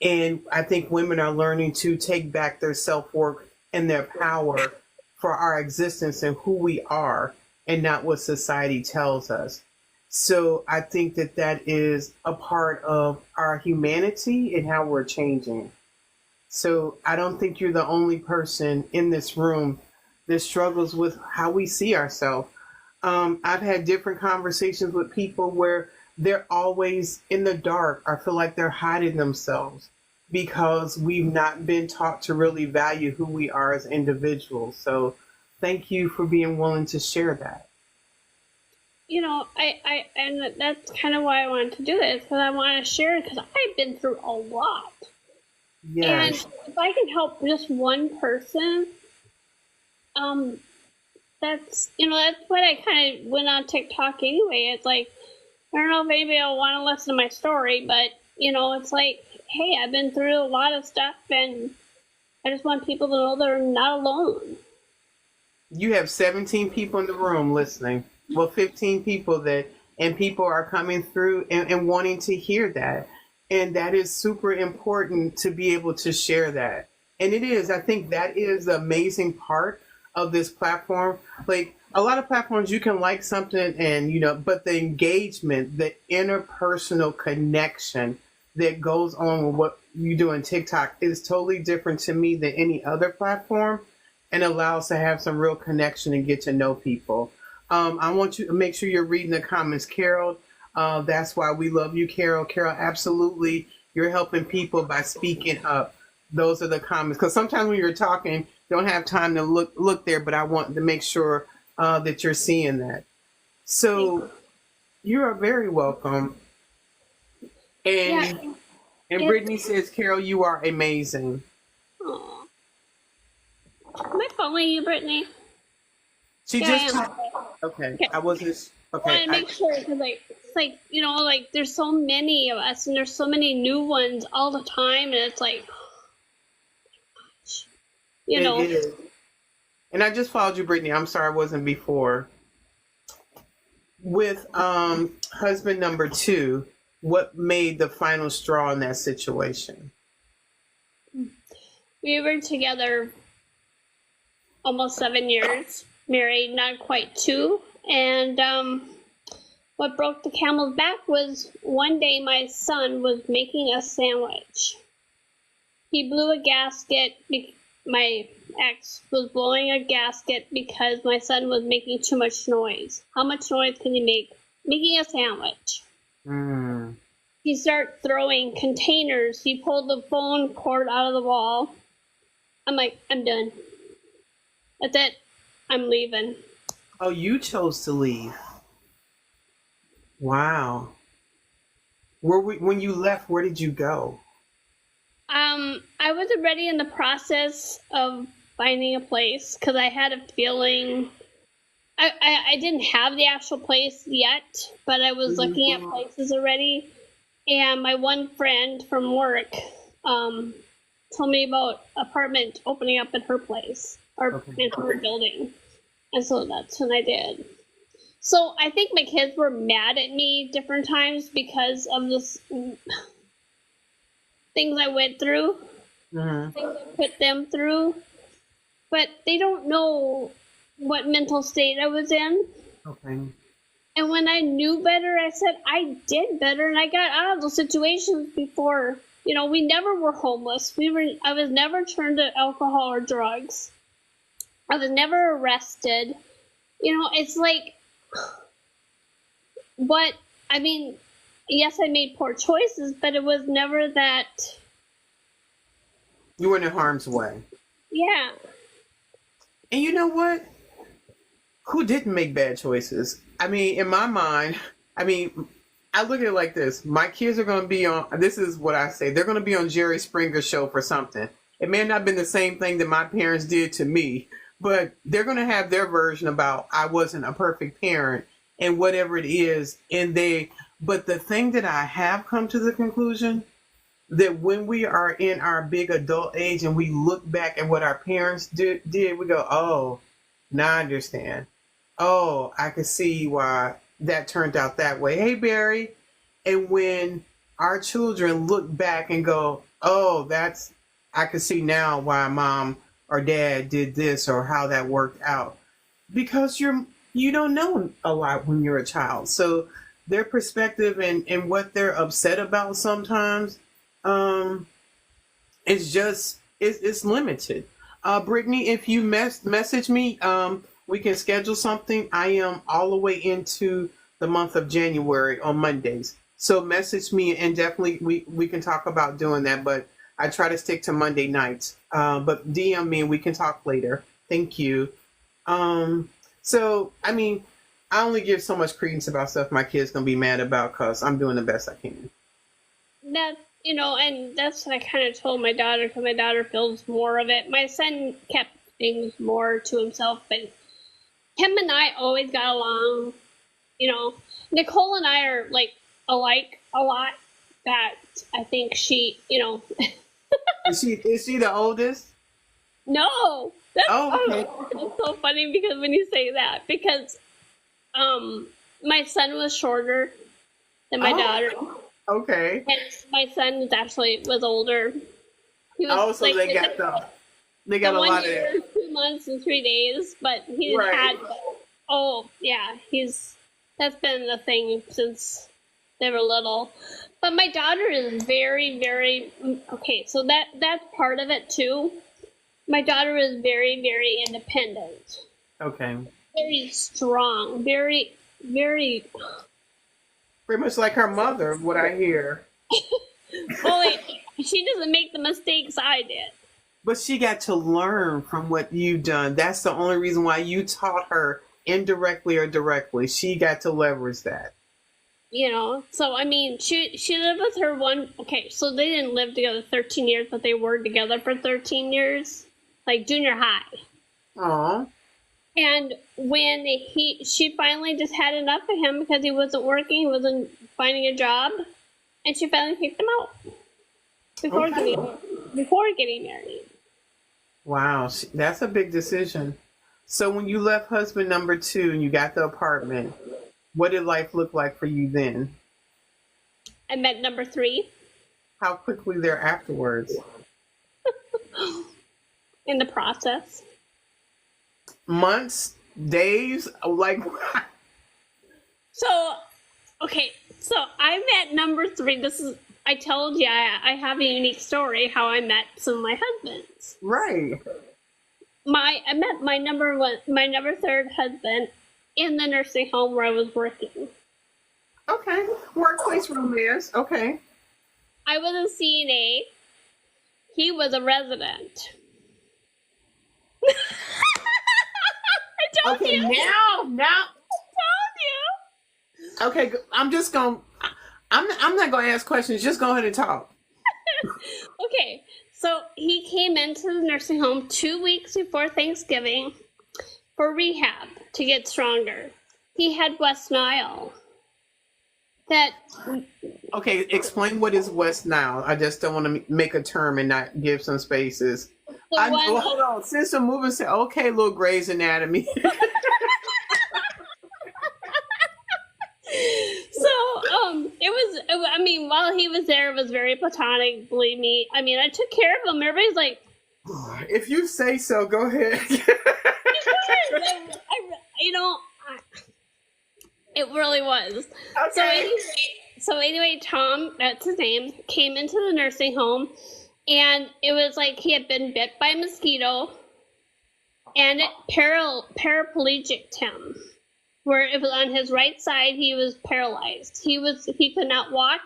Speaker 1: And I think women are learning to take back their self-worth and their power for our existence and who we are and not what society tells us. So I think that is a part of our humanity and how we're changing. So I don't think you're the only person in this room that struggles with how we see ourselves. I've had different conversations with people where they're always in the dark or feel like they're hiding themselves because we've not been taught to really value who we are as individuals. So thank you for being willing to share that.
Speaker 2: And that's kind of why I wanted to do this, because I want to share it, because I've been through a lot.
Speaker 1: Yes.
Speaker 2: And if I can help just one person, that's what I kind of went on TikTok anyway. It's like, I don't know if anybody will want to listen to my story, but it's like, hey, I've been through a lot of stuff, and I just want people to know they're not alone.
Speaker 1: You have 17 people in the room listening. Well, 15 people and people are coming through and wanting to hear that. And that is super important to be able to share that. And it is, I think that is the amazing part of this platform. Like a lot of platforms, you can like something and, but the engagement, the interpersonal connection that goes on with what you do on TikTok is totally different to me than any other platform and allows to have some real connection and get to know people. I want you to make sure you're reading the comments, Carol. That's why we love you, Carol. Carol, absolutely. You're helping people by speaking up. Those are the comments. Because sometimes when you're talking, you don't have time to look there, but I want to make sure that you're seeing that. So you are very welcome. And Brittany says, Carol, you are amazing.
Speaker 2: Aww. Am I following you, Brittany?
Speaker 1: She just okay. I wasn't okay.
Speaker 2: I want to make sure because it's like there's so many of us and there's so many new ones all the time, and it's like,
Speaker 1: It is. And I just followed you, Brittany. I'm sorry I wasn't before. With husband number 2, what made the final straw in that situation?
Speaker 2: We were together almost 7 years, married not quite 2, and what broke the camel's back was one day my son was making a sandwich. He blew a gasket. My ex was blowing a gasket because my son was making too much noise. How much noise can you make making a sandwich? He started throwing containers. He pulled the phone cord out of the wall. I'm like, I'm done. That's it. I'm leaving.
Speaker 1: Oh, you chose to leave. Wow. When you left, where did you go?
Speaker 2: I was already in the process of finding a place because I had a feeling. I didn't have the actual place yet, but I was looking at places already. And my one friend from work told me about apartment opening up in her place or in her building. And so that's when I did. So I think my kids were mad at me different times because of this things I went through, things I put them through. But they don't know what mental state I was in. Okay. And when I knew better, I said I did better, and I got out of those situations before. We never were homeless. I was never turned to alcohol or drugs. I was never arrested. It's like, yes, I made poor choices, but it was never that.
Speaker 1: You were in harm's way.
Speaker 2: Yeah.
Speaker 1: And you know what? Who didn't make bad choices? In my mind, I look at it like this. My kids are going to be on, this is what I say, they're going to be on Jerry Springer's show for something. It may not have been the same thing that my parents did to me, but they're going to have their version about I wasn't a perfect parent and whatever it is. But the thing that I have come to the conclusion that when we are in our big adult age and we look back at what our parents did, we go, oh, now I understand. Oh, I can see why that turned out that way. Hey, Barry. And when our children look back and go, oh, I can see now why mom or dad did this or how that worked out. Because you don't know a lot when you're a child. So their perspective and what they're upset about sometimes it's limited. Brittany, if you message me, we can schedule something. I am all the way into the month of January on Mondays. So message me and definitely we can talk about doing that. But I try to stick to Monday nights. But DM me and we can talk later. Thank you. So, I only give so much credence about stuff my kids gonna be mad about because I'm doing the best I can.
Speaker 2: That, and that's what I kind of told my daughter because my daughter feels more of it. My son kept things more to himself, but him and I always got along. Nicole and I are like alike a lot, fact, I think she,
Speaker 1: Is she the oldest?
Speaker 2: no, that's,
Speaker 1: Oh, okay.
Speaker 2: that's so funny because when you say that, because my son was shorter than my
Speaker 1: Oh,
Speaker 2: daughter,
Speaker 1: okay.
Speaker 2: and my son was older. He was
Speaker 1: Oh, so
Speaker 2: like
Speaker 1: they
Speaker 2: the
Speaker 1: got a
Speaker 2: one
Speaker 1: lot of
Speaker 2: year, 2 months, and 3 days, but he
Speaker 1: right.
Speaker 2: had. Oh yeah, that's been a thing since they were little. But my daughter is very, very okay. So that's part of it too. My daughter is very, very independent,
Speaker 1: Okay.
Speaker 2: very strong, very, very.
Speaker 1: Pretty much like her mother, what I hear.
Speaker 2: Well, wait, she doesn't make the mistakes I did.
Speaker 1: But she got to learn from what you've done. That's the only reason why you taught her indirectly or directly. She got to leverage that.
Speaker 2: So I mean, she lived with her one. Okay, so they didn't live together 13 years, but they were together for 13 years, like junior high.
Speaker 1: Oh.
Speaker 2: And when she finally just had enough of him because he wasn't working, he wasn't finding a job, and she finally kicked him out before
Speaker 1: Okay.
Speaker 2: getting married.
Speaker 1: Wow, that's a big decision. So when you left husband number 2 and you got the apartment, what did life look like for you then?
Speaker 2: I met number 3
Speaker 1: How quickly there afterwards?
Speaker 2: in the process.
Speaker 1: Months, days, like
Speaker 2: So, okay, so I met number 3. I told you I have a unique story how I met some of my husbands.
Speaker 1: right.
Speaker 2: I met my number 3rd husband in the nursing home where I was working.
Speaker 1: Okay. Workplace romance. Okay.
Speaker 2: I was a CNA. He was a resident. I told
Speaker 1: Okay,
Speaker 2: you.
Speaker 1: now.
Speaker 2: I told
Speaker 1: Okay, I'm just going to I'm not going to ask questions. Just go ahead and talk.
Speaker 2: you. Okay, so he came into the nursing home 2 weeks before Thanksgiving for rehab to get stronger. He had West Nile.
Speaker 1: Okay, explain what is West Nile. I just don't want to make a term and not give some spaces. Hold on. Since the movie said, okay, little Grey's Anatomy.
Speaker 2: I mean, while he was there, it was very platonic, believe me. I mean, I took care of him. Everybody's like,
Speaker 1: if you say so, go ahead.
Speaker 2: It really was.
Speaker 1: Okay.
Speaker 2: So anyway, Tom, that's his name, came into the nursing home, and it was like he had been bit by a mosquito, and it paraplegic him, where it was on his right side, he was paralyzed. He could not walk.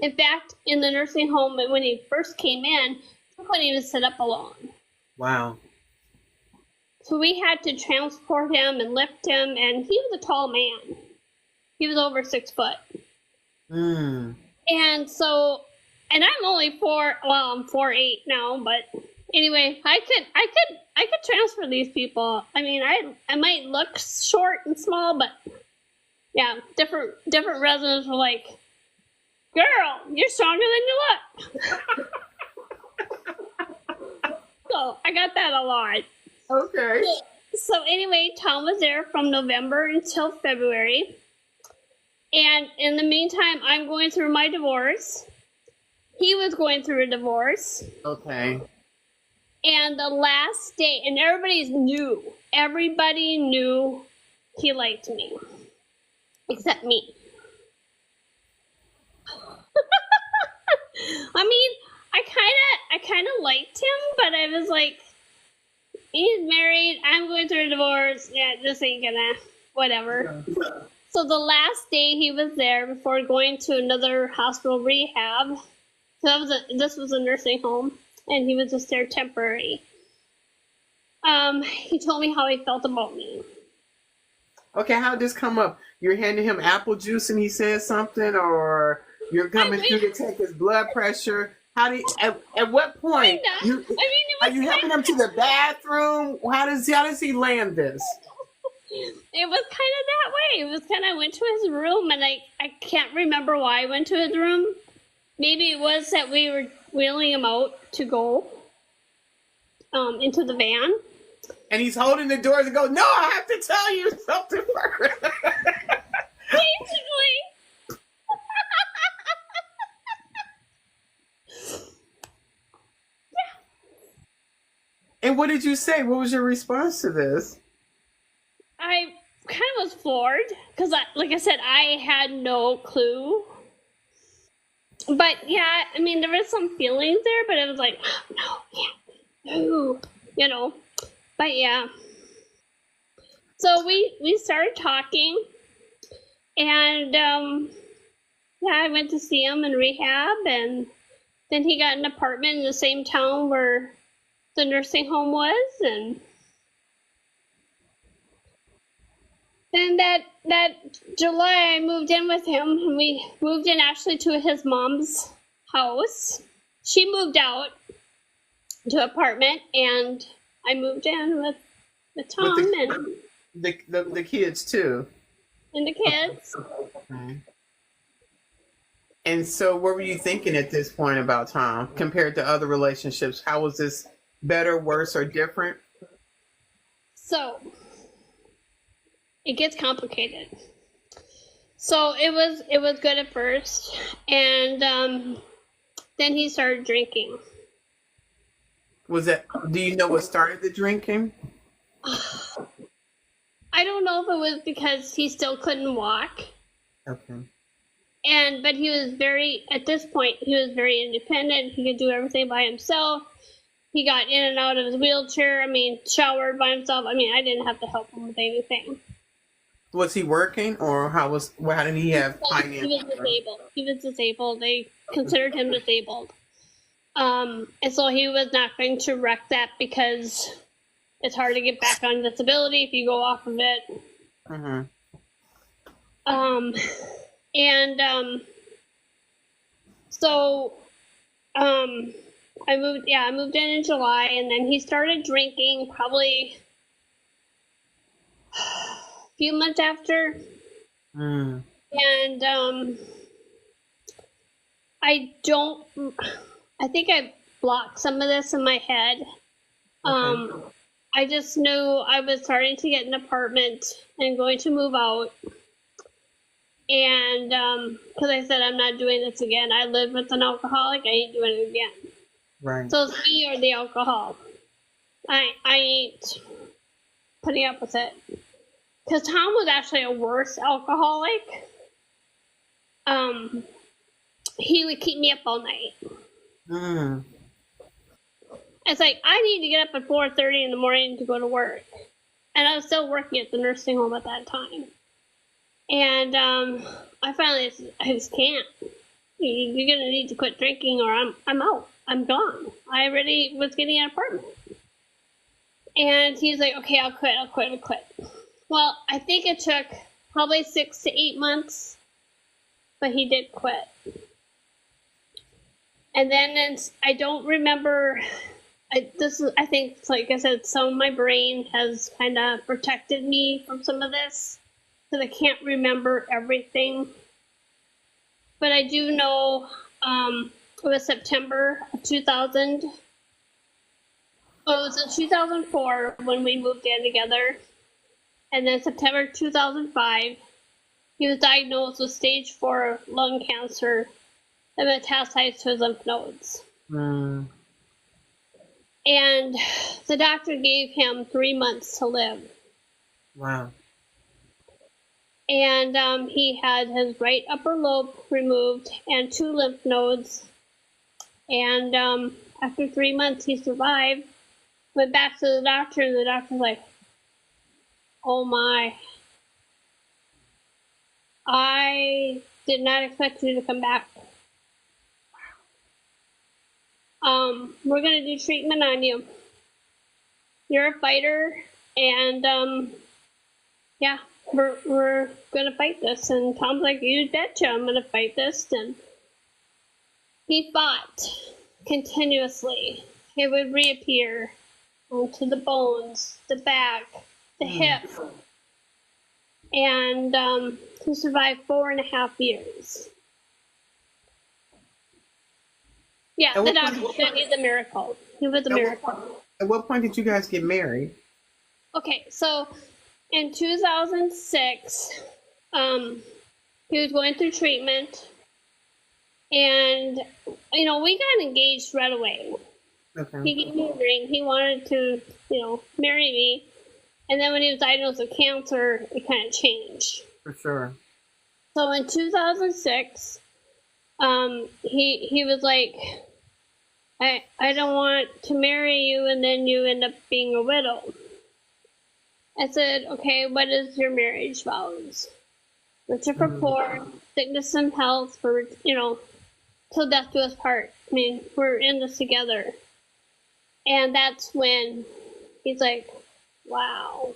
Speaker 2: In fact, in the nursing home, when he first came in, he couldn't even sit up alone.
Speaker 1: Wow.
Speaker 2: So we had to transport him and lift him, and he was a tall man. He was over 6 foot.
Speaker 1: Mm.
Speaker 2: And I'm only I'm 4'8" now, but anyway, I could transfer these people. I mean, I might look short and small, but yeah, different residents were like, "Girl, you're stronger than you look." So I got that a lot.
Speaker 1: Okay.
Speaker 2: So anyway, Tom was there from November until February. And in the meantime, I'm going through my divorce. He was going through a divorce.
Speaker 1: Okay.
Speaker 2: And the last day, and everybody knew he liked me. Except me. I mean, I kinda liked him, but I was like, he's married, I'm going through a divorce, yeah, this ain't gonna, whatever. Yeah. So the last day he was there before going to another hospital rehab, this was a nursing home, and he was just there temporary. He told me how he felt about me.
Speaker 1: Okay, how did this come up? You're handing him apple juice and he says something, or you're coming through to take his blood pressure? How do you, at what point are you helping him to the bathroom? How does he land this?
Speaker 2: It was kind of that way. It was kind of, I went to his room, and I can't remember why I went to his room. maybe it was that we were wheeling him out to go into the van.
Speaker 1: And he's holding the doors and goes, "No, I have to tell you something first."
Speaker 2: Basically.
Speaker 1: And what did you say? What was your response to this?
Speaker 2: I kind of was floored because, like I said, I had no clue. But yeah, I mean, there was some feelings there, but it was like, no, no, But yeah, so we started talking, and yeah, I went to see him in rehab, and then he got an apartment in the same town where the nursing home was, and then that July I moved in with him, and we moved in actually to his mom's house. She moved out to an apartment, and I moved in with Tom
Speaker 1: the kids too.
Speaker 2: And the kids.
Speaker 1: Okay. And so, what were you thinking at this point about Tom compared to other relationships? How was this better, worse, or different?
Speaker 2: So it gets complicated. So it was good at first, and then he started drinking.
Speaker 1: Was that? Do you know what started the drinking?
Speaker 2: I don't know if it was because he still couldn't walk.
Speaker 1: Okay.
Speaker 2: But he was at this point, he was very independent. He could do everything by himself. He got in and out of his wheelchair. I mean, showered by himself. I mean, I didn't have to help him with anything.
Speaker 1: Was he working, or how did he have finance?
Speaker 2: He was disabled. He was disabled. They considered him disabled. And so he was not going to wreck that because it's hard to get back on disability if you go off of it.
Speaker 1: Mm-hmm.
Speaker 2: So I moved in July, and then he started drinking probably a few months after.
Speaker 1: Mm.
Speaker 2: And I think I blocked some of this in my head.
Speaker 1: Okay.
Speaker 2: I just knew I was starting to get an apartment and going to move out. And because I said I'm not doing this again. I lived with an alcoholic. I ain't doing it again.
Speaker 1: Right.
Speaker 2: So it's me or the alcohol. I ain't putting up with it. Because Tom was actually a worse alcoholic. He would keep me up all night.
Speaker 1: Mm.
Speaker 2: It's like I need to get up at 4:30 in the morning to go to work, and I was still working at the nursing home at that time. And I finally I just can't. You're gonna need to quit drinking, or I'm out. I'm gone. I already was getting an apartment. And he's like, okay, I'll quit. Well, I think it took probably 6 to 8 months, but he did quit. And then I don't remember. I think, like I said, some of my brain has kind of protected me from some of this because I can't remember everything. But I do know it was September of 2000. Well, it was in 2004 when we moved in together. And then September 2005, he was diagnosed with stage 4 lung cancer that metastasized to his lymph nodes.
Speaker 1: Mm.
Speaker 2: And the doctor gave him 3 months to live.
Speaker 1: Wow.
Speaker 2: And he had his right upper lobe removed and 2 lymph nodes. And after 3 months, he survived. Went back to the doctor, and the doctor's like, oh my, I did not expect you to come back. We're gonna do treatment on you. You're a fighter, and yeah, we're gonna fight this. And Tom's like, you betcha, I'm gonna fight this. And he fought continuously. It would reappear onto the bones, the back, the hip, and he survived 4.5 years. Yeah,
Speaker 1: At
Speaker 2: the
Speaker 1: what
Speaker 2: doctor
Speaker 1: point?
Speaker 2: said he's a miracle. He was a
Speaker 1: At what,
Speaker 2: miracle.
Speaker 1: at what point did you guys get married?
Speaker 2: Okay, so in 2006, he was going through treatment, and we got engaged right away.
Speaker 1: Okay.
Speaker 2: He gave me a ring. He wanted to, marry me. And then when he was diagnosed with cancer, it kind of changed.
Speaker 1: For sure.
Speaker 2: So in 2006, he was like, I don't want to marry you and then you end up being a widow. I said, okay, what is your marriage vows? Richer for poor, sickness and health, for, till death do us part. I mean, we're in this together. And that's when he's like, wow,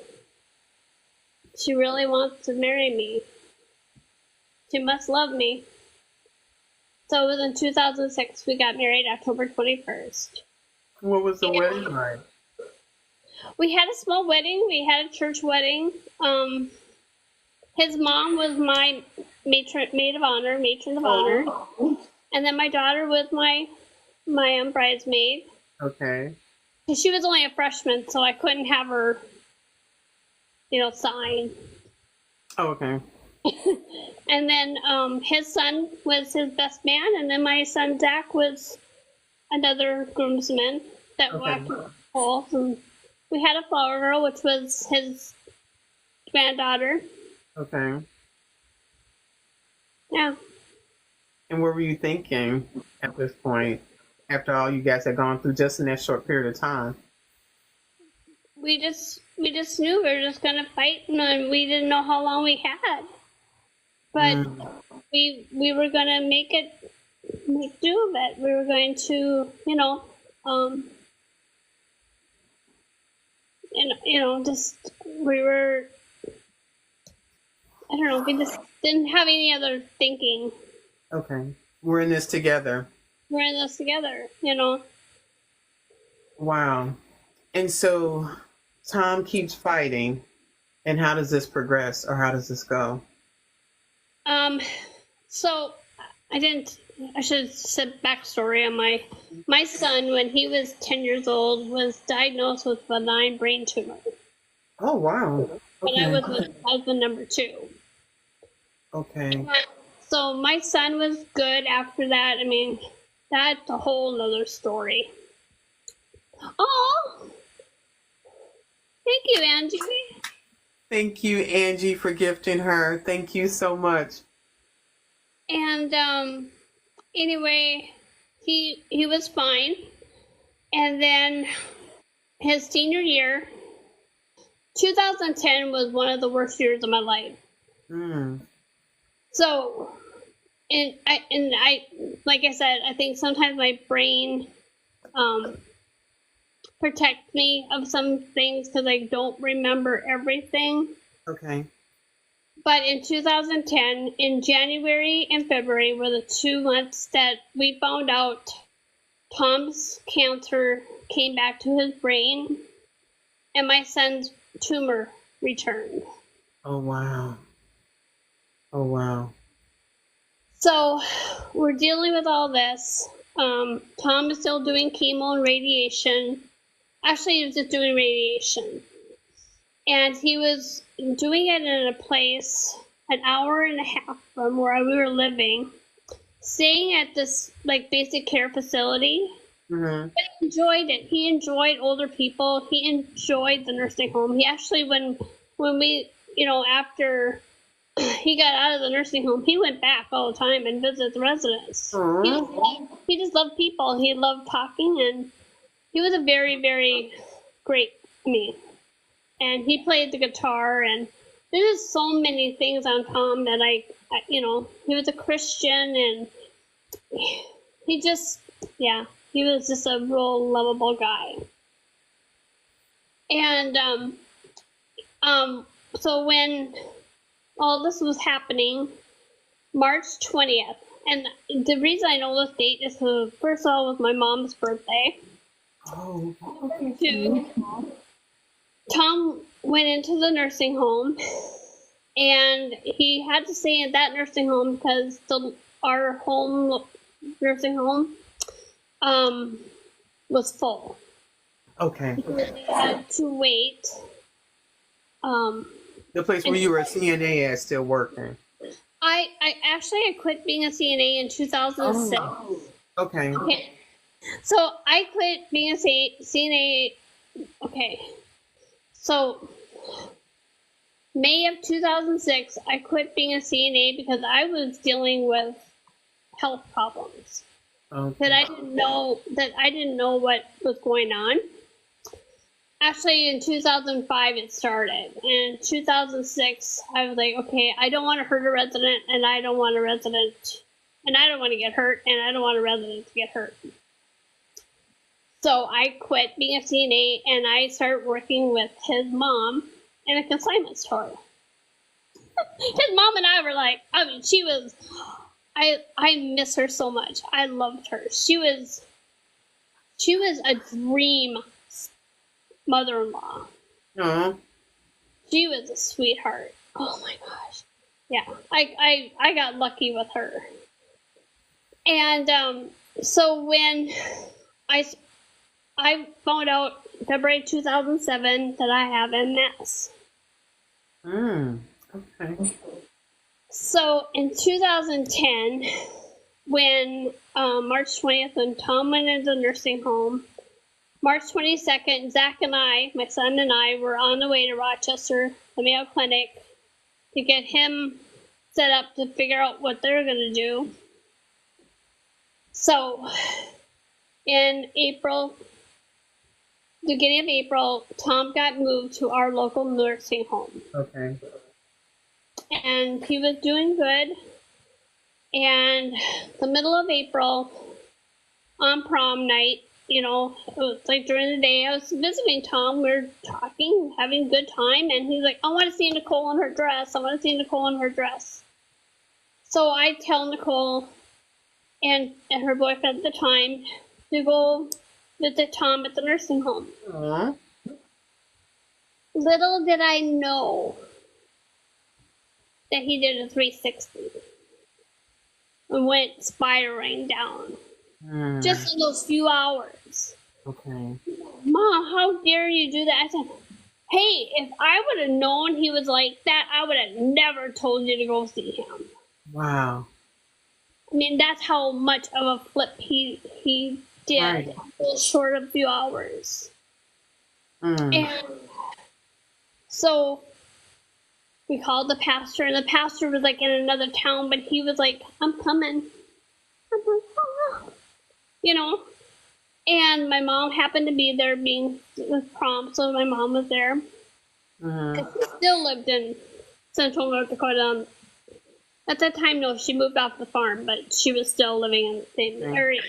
Speaker 2: she really wants to marry me. She must love me. So it was in 2006 we got married, October 21st.
Speaker 1: What was the wedding like?
Speaker 2: We had a small wedding. We had a church wedding. His mom was my matron of honor. And then my daughter was my bridesmaid.
Speaker 1: Okay.
Speaker 2: She was only a freshman, so I couldn't have her, sign.
Speaker 1: Oh, okay.
Speaker 2: And then his son was his best man, and then my son Zach was another groomsman that walked the halls. And we had a flower girl, which was his granddaughter.
Speaker 1: Okay.
Speaker 2: Yeah.
Speaker 1: And what were you thinking at this point, after all you guys had gone through just in that short period of time?
Speaker 2: We just knew we were just gonna fight, and we didn't know how long we had. But we were gonna make do of it. We were going to, just we were. I don't know. We just didn't have any other thinking.
Speaker 1: Okay. We're in this together.
Speaker 2: We're in this together,
Speaker 1: Wow. And so Tom keeps fighting. And how does this progress, or how does this go?
Speaker 2: So I should have said backstory on my son. When he was 10 years old, was diagnosed with benign brain tumor.
Speaker 1: Oh, wow.
Speaker 2: And I was with husband number 2.
Speaker 1: Okay.
Speaker 2: So my son was good after that. I mean, that's a whole nother story. Oh, thank you, Angie.
Speaker 1: Thank you, Angie, for gifting her. Thank you so much.
Speaker 2: And anyway, he was fine. And then his senior year, 2010 was one of the worst years of my life. So, and I, like I said, I think sometimes my brain protects me of some things because I don't remember everything.
Speaker 1: Okay.
Speaker 2: But in 2010, in January and February were the 2 months that we found out Tom's cancer came back to his brain and my son's tumor returned.
Speaker 1: Oh, wow. Oh, wow.
Speaker 2: So we're dealing with all this. Tom is still doing chemo and radiation. Actually, he was just doing radiation. And he was doing it in a place an hour and a half from where we were living, staying at this basic care facility. But he enjoyed it. He enjoyed older people. He enjoyed the nursing home. He actually, when we, after he got out of the nursing home, he went back all the time and visited the residents. He just loved people. He loved talking, and he was a very, very great man. And he played the guitar, and there's just so many things on Tom that he was a Christian, and he was just a real lovable guy. And so when all this was happening, March 20th, and the reason I know this date is because, first of all, it was my mom's birthday.
Speaker 1: Oh,
Speaker 2: Number 2, Tom went into the nursing home, and he had to stay in that nursing home because our home nursing home was full.
Speaker 1: Okay.
Speaker 2: They had to wait.
Speaker 1: The place where you were a CNA at still working.
Speaker 2: I quit being a CNA in 2006.
Speaker 1: Oh, okay.
Speaker 2: Okay. So I quit being a CNA. Okay. So May of 2006, I quit being a CNA because I was dealing with health problems
Speaker 1: Okay.
Speaker 2: that I didn't know what was going on. Actually, in 2005 it started. In 2006, I was like, okay, I don't want to hurt a resident, and I don't want a resident, and I don't want to get hurt, and I don't want a resident to get hurt. So I quit being a CNA, and I started working with his mom in a consignment store. His mom and I were like, I mean, she was, I miss her so much. I loved her. She was a dream mother-in-law.
Speaker 1: Uh-huh.
Speaker 2: She was a sweetheart. Oh my gosh. Yeah, I got lucky with her. And so when I found out February 2007 that I have MS.
Speaker 1: Okay.
Speaker 2: So in 2010, when March 20th, when Tom went into the nursing home, March 22nd, Zach and I, my son and I, were on the way to Rochester, the Mayo Clinic, to get him set up to figure out what they're going to do. So in April, beginning of April, Tom got moved to our local nursing home.
Speaker 1: Okay.
Speaker 2: And he was doing good. And the middle of April, on prom night, you know, it was like during the day, I was visiting Tom. We were talking, having a good time. And he's like, I want to see Nicole in her dress. I want to see Nicole in her dress. So I tell Nicole and her boyfriend at the time to go visit Tom at the nursing home.
Speaker 1: Aww.
Speaker 2: Little did I know that he did a 360 and went spiraling down just in those few hours.
Speaker 1: Okay.
Speaker 2: Mom, how dare you do that? I said, hey, if I would have known he was like that, I would have never told you to go see him.
Speaker 1: Wow.
Speaker 2: I mean, that's how much of a flip he did
Speaker 1: Right.
Speaker 2: in a short of few hours. And so we called the pastor, and the pastor was like in another town, but he was like, I'm coming. I'm like, oh. You know? And my mom happened to be there being with prom, so my mom was there. She still lived in central North Dakota. At that time, no, she moved off the farm, but she was still living in the same area.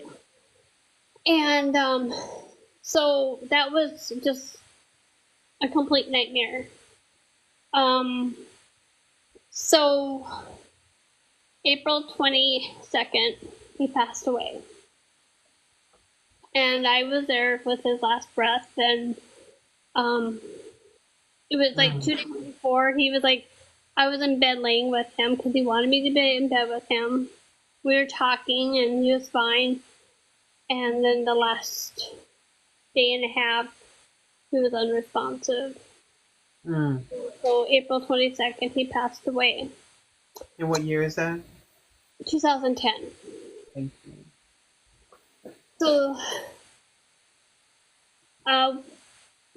Speaker 2: And so that was just a complete nightmare. So April 22nd, he passed away. And I was there with his last breath, and it was like 2 days before, he was like, I was in bed laying with him because he wanted me to be in bed with him. We were talking, and he was fine. And then the last day and a half, he was unresponsive. So April 22nd, he passed away.
Speaker 1: And what year is that?
Speaker 2: 2010.
Speaker 1: Thank you.
Speaker 2: So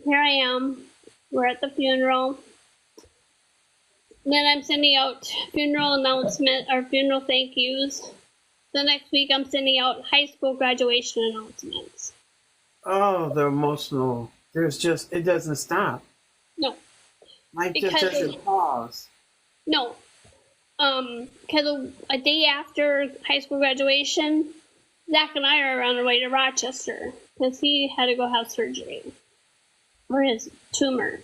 Speaker 2: here I am. We're at the funeral. Then I'm sending out funeral announcement or funeral thank yous. The next week I'm sending out high school graduation announcements.
Speaker 1: Oh, the emotional. It doesn't stop.
Speaker 2: No.
Speaker 1: Life just doesn't pause.
Speaker 2: No. Because a day after high school graduation, Zach and I are on our way to Rochester because he had to go have surgery for his tumor.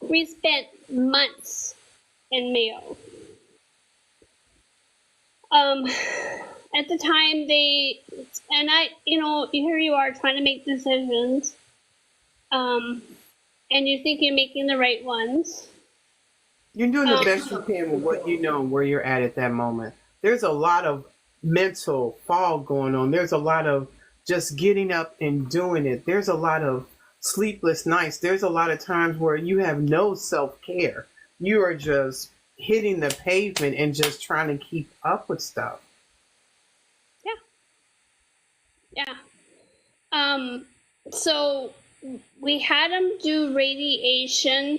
Speaker 2: We spent months in Mayo. At the time here you are trying to make decisions, and you think you're making the right ones.
Speaker 1: You're doing the best you can with what you know and where you're at that moment. There's a lot of mental fog going on. There's a lot of just getting up and doing it. There's a lot of sleepless nights. There's a lot of times where you have no self care. You are just hitting the pavement and just trying to keep up with stuff.
Speaker 2: Yeah. Yeah. So we had him do radiation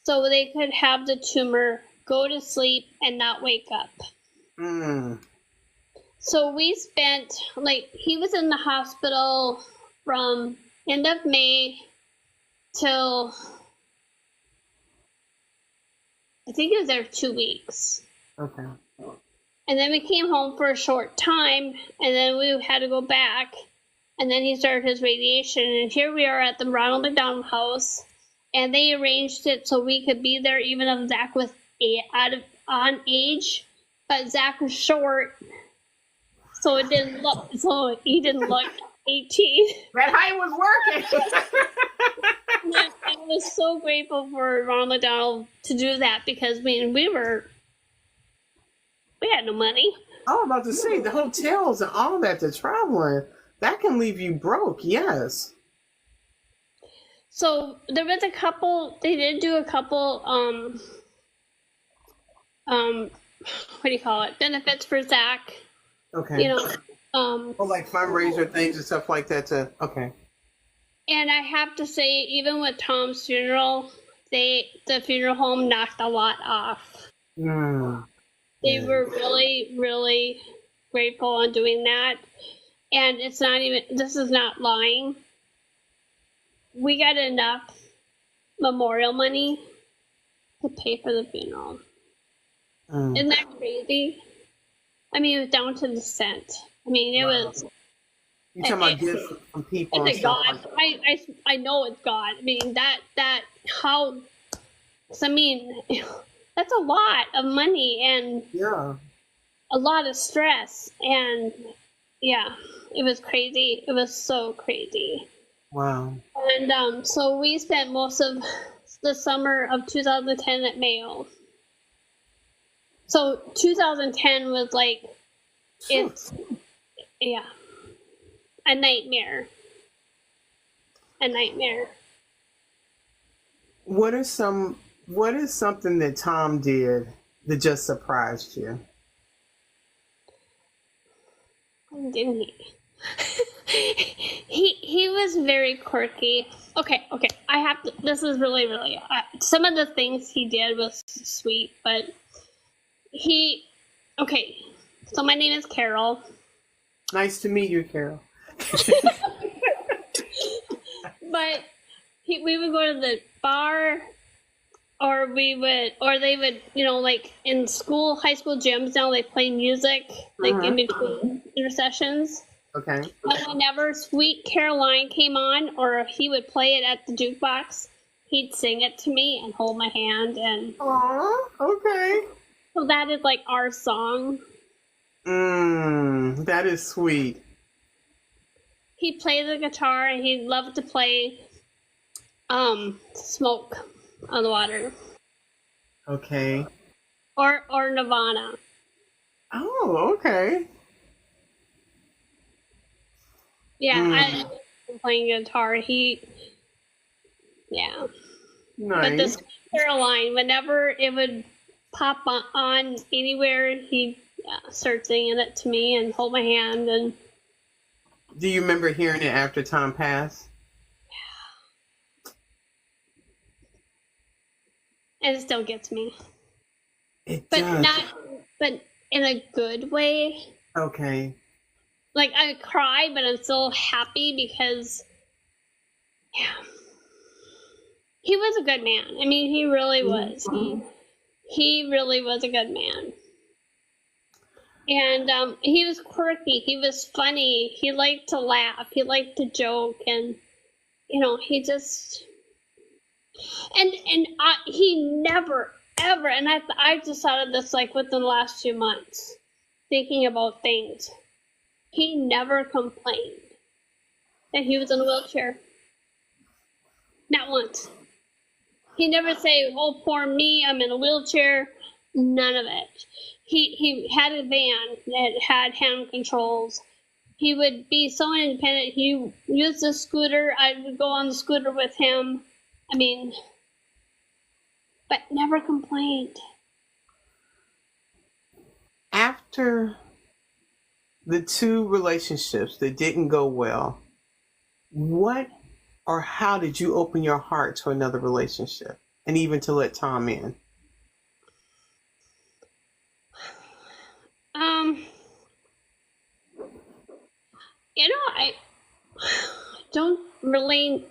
Speaker 2: so they could have the tumor go to sleep and not wake up.
Speaker 1: Mm.
Speaker 2: So we spent, like, he was in the hospital from end of May till, I think he was there 2 weeks.
Speaker 1: Okay.
Speaker 2: And then we came home for a short time, and then we had to go back. And then he started his radiation, and here we are at the Ronald McDonald House, and they arranged it so we could be there even if Zach was on age, but Zach was short, so he didn't look 18.
Speaker 1: That height was working.
Speaker 2: I was so grateful for Ronald McDonald to do that because we had no money.
Speaker 1: I was about to say the hotels and all that, the traveling, that can leave you broke. Yes.
Speaker 2: So there was a couple. They did do a couple. What do you call it? Benefits for Zach.
Speaker 1: Okay.
Speaker 2: You know.
Speaker 1: Oh, like fundraiser things and stuff like that. Okay.
Speaker 2: And I have to say, even with Tom's funeral, the funeral home knocked a lot off.
Speaker 1: Mm.
Speaker 2: They were really, really grateful on doing that. And it's not even, this is not lying. We got enough memorial money to pay for the funeral.
Speaker 1: Mm.
Speaker 2: Isn't that crazy? I mean, it was down to the cent. I mean, it was.
Speaker 1: You talking about gifts from people?
Speaker 2: It's
Speaker 1: and
Speaker 2: a God.
Speaker 1: stuff like that.
Speaker 2: I know it's God. I mean, how. I mean, that's a lot of money and
Speaker 1: Yeah.
Speaker 2: a lot of stress. And yeah, it was crazy. It was so crazy.
Speaker 1: Wow.
Speaker 2: And so we spent most of the summer of 2010 at Mayo. So 2010 was like, it's, yeah, a nightmare. A nightmare.
Speaker 1: What is something that Tom did that just surprised you?
Speaker 2: Didn't he? He was very quirky. Okay. I have to. This is really. Some of the things he did was sweet, but he. Okay, so my name is Carol.
Speaker 1: Nice to meet you, Carol.
Speaker 2: But we would go to the bar, or they would, like in school, high school gyms now they play music like in between sessions.
Speaker 1: Okay.
Speaker 2: But whenever Sweet Caroline came on, or he would play it at the jukebox, he'd sing it to me and hold my hand, and
Speaker 1: Aw, okay.
Speaker 2: so that is like our song.
Speaker 1: That is sweet.
Speaker 2: He played the guitar, and he loved to play Smoke on the Water.
Speaker 1: Okay.
Speaker 2: Or Nirvana.
Speaker 1: Oh, okay.
Speaker 2: Yeah, I playing guitar. Yeah.
Speaker 1: Nice.
Speaker 2: But this Caroline, whenever it would pop on anywhere, he'd start singing it to me and hold my hand. And
Speaker 1: do you remember hearing it after Tom passed?
Speaker 2: and it still gets me.
Speaker 1: It
Speaker 2: But
Speaker 1: does.
Speaker 2: but in a good way.
Speaker 1: Okay.
Speaker 2: Like, I cry, but I'm still happy because, yeah, he was a good man. I mean, he really was. He really was a good man. And he was quirky. He was funny. He liked to laugh. He liked to joke. And, he just... And he never, ever... And I just thought of this, like, within the last 2 months, thinking about things. He never complained that he was in a wheelchair. Not once. He never say, "Oh, poor me, I'm in a wheelchair. None of it. He had a van that had hand controls. He would be so independent. He used a scooter. I would go on the scooter with him. I mean, but never complained.
Speaker 1: After the two relationships that didn't go well, what or how did you open your heart to another relationship and even to let Tom in?
Speaker 2: Um, I don't really.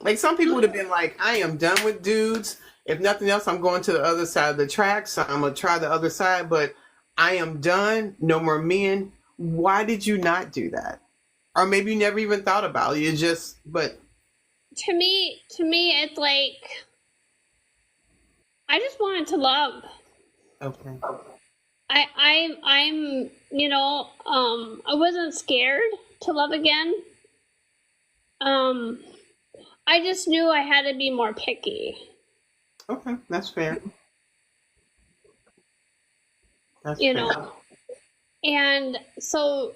Speaker 1: Like some people would have been like, I am done with dudes. If nothing else, I'm going to the other side of the tracks. So I'm going to try the other side, but I am done. No more men. Why did you not do that? Or maybe you never even thought about it. You just, but.
Speaker 2: To me, it's like I just wanted to love.
Speaker 1: Okay.
Speaker 2: I'm, I wasn't scared to love again. I just knew I had to be more picky.
Speaker 1: Okay, that's fair. That's
Speaker 2: You
Speaker 1: fair.
Speaker 2: know, and so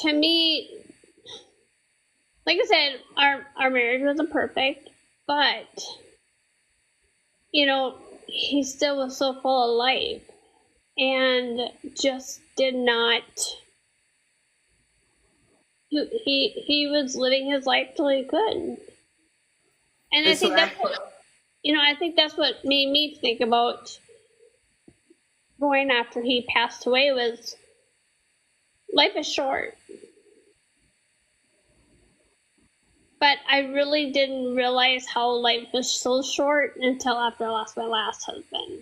Speaker 2: to me, like I said, our marriage wasn't perfect, but he still was so full of life and just did not. He was living his life till he could, and I
Speaker 1: And so
Speaker 2: think that's what I think that's what made me think about going after he passed away was life is short. But I really didn't realize how life was so short until after I lost my last husband,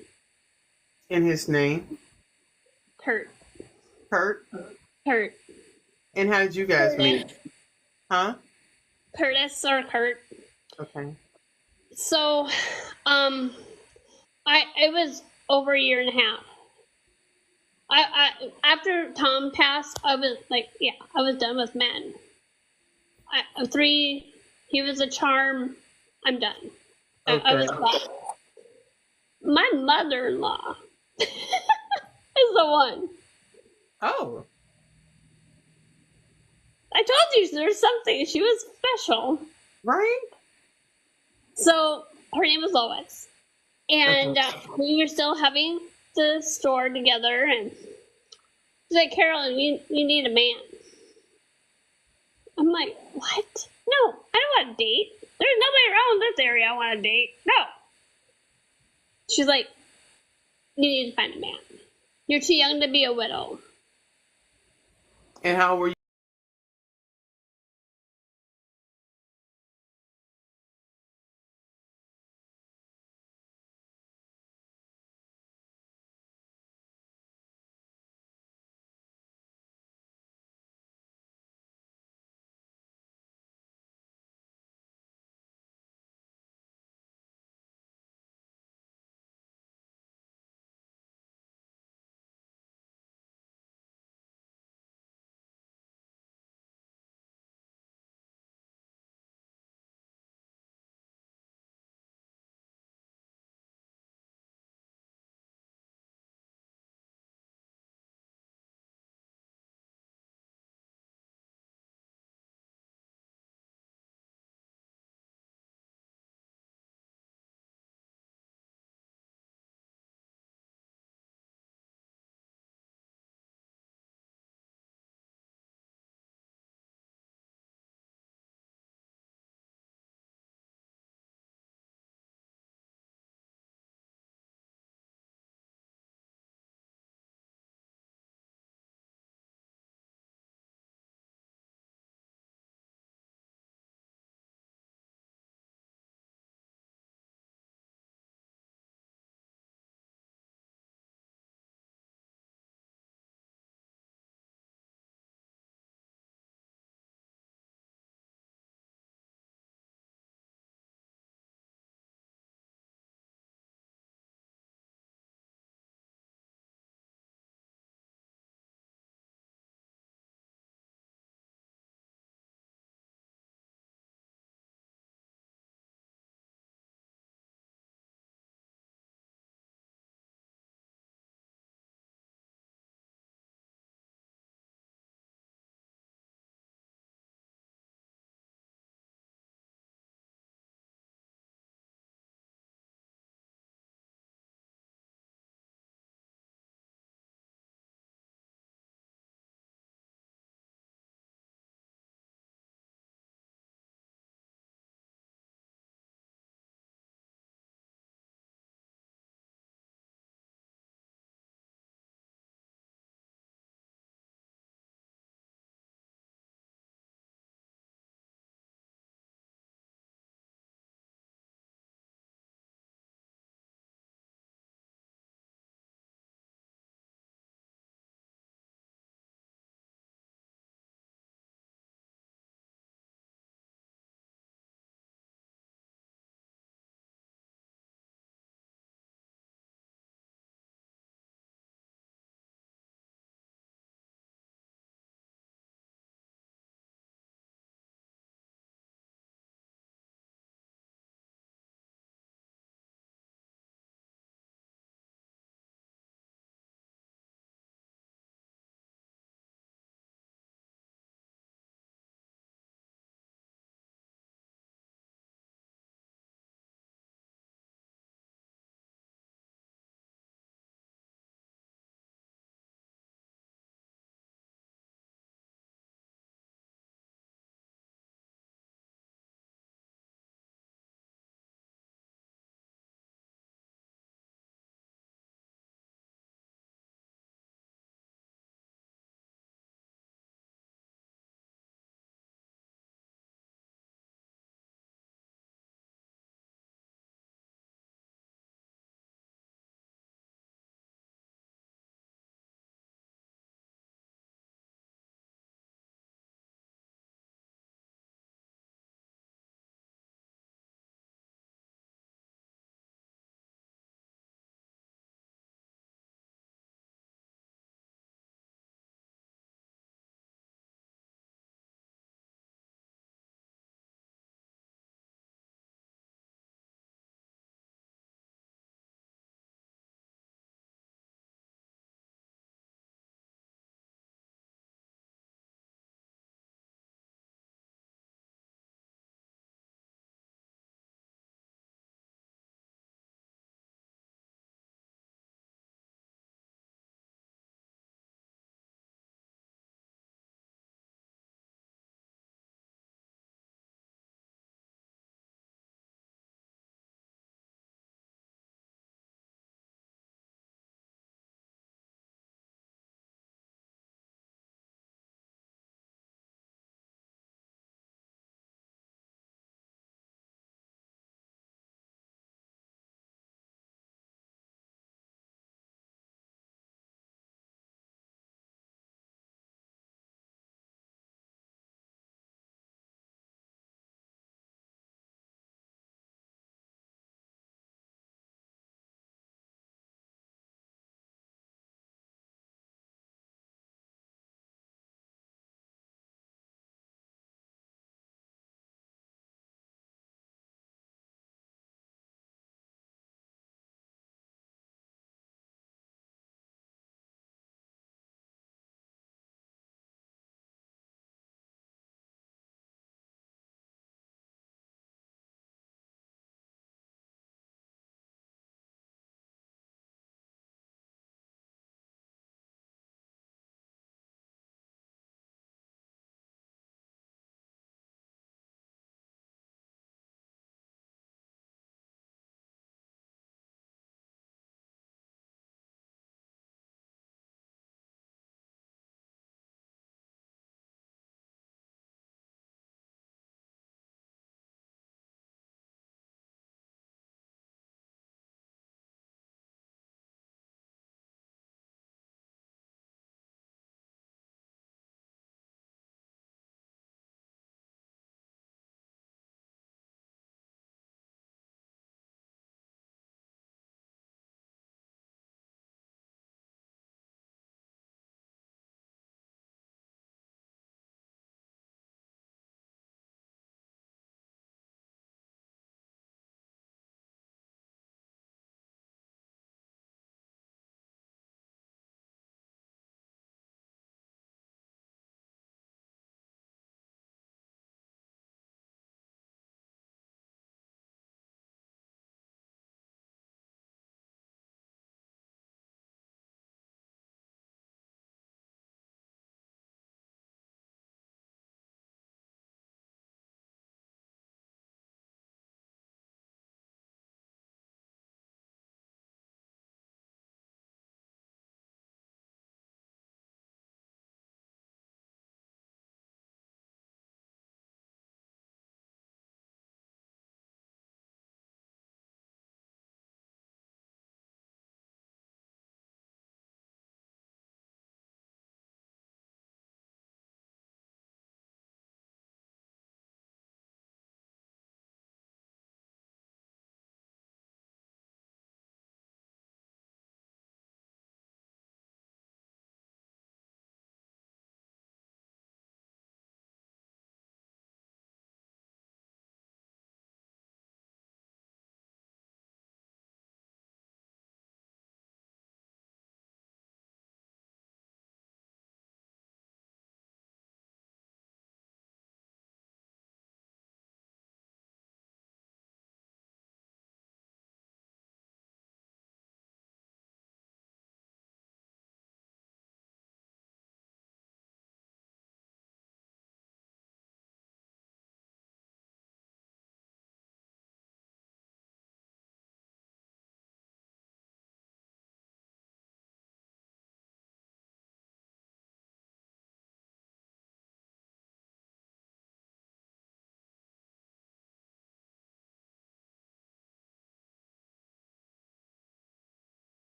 Speaker 1: in his name,
Speaker 2: Kurt.
Speaker 1: Kurt.
Speaker 2: Kurt.
Speaker 1: And how did you guys meet? Huh?
Speaker 2: Curtis or Kurt.
Speaker 1: Okay.
Speaker 2: So, it was over a year and a half. After Tom passed, I was like, yeah, I was done with men. He was a charm. I'm done. I
Speaker 1: Okay.
Speaker 2: was done. My mother-in-law is the one.
Speaker 1: Oh.
Speaker 2: I told you there's something. She was special.
Speaker 1: Right?
Speaker 2: So her name was Lois, and we were still having the store together. And she's like, "Carolyn, you need a man." I'm like, "What? No, I don't want to date. There's nobody around this area I want to date. No." She's like, "You need to find a man. You're too young to be a widow."
Speaker 1: And how were you?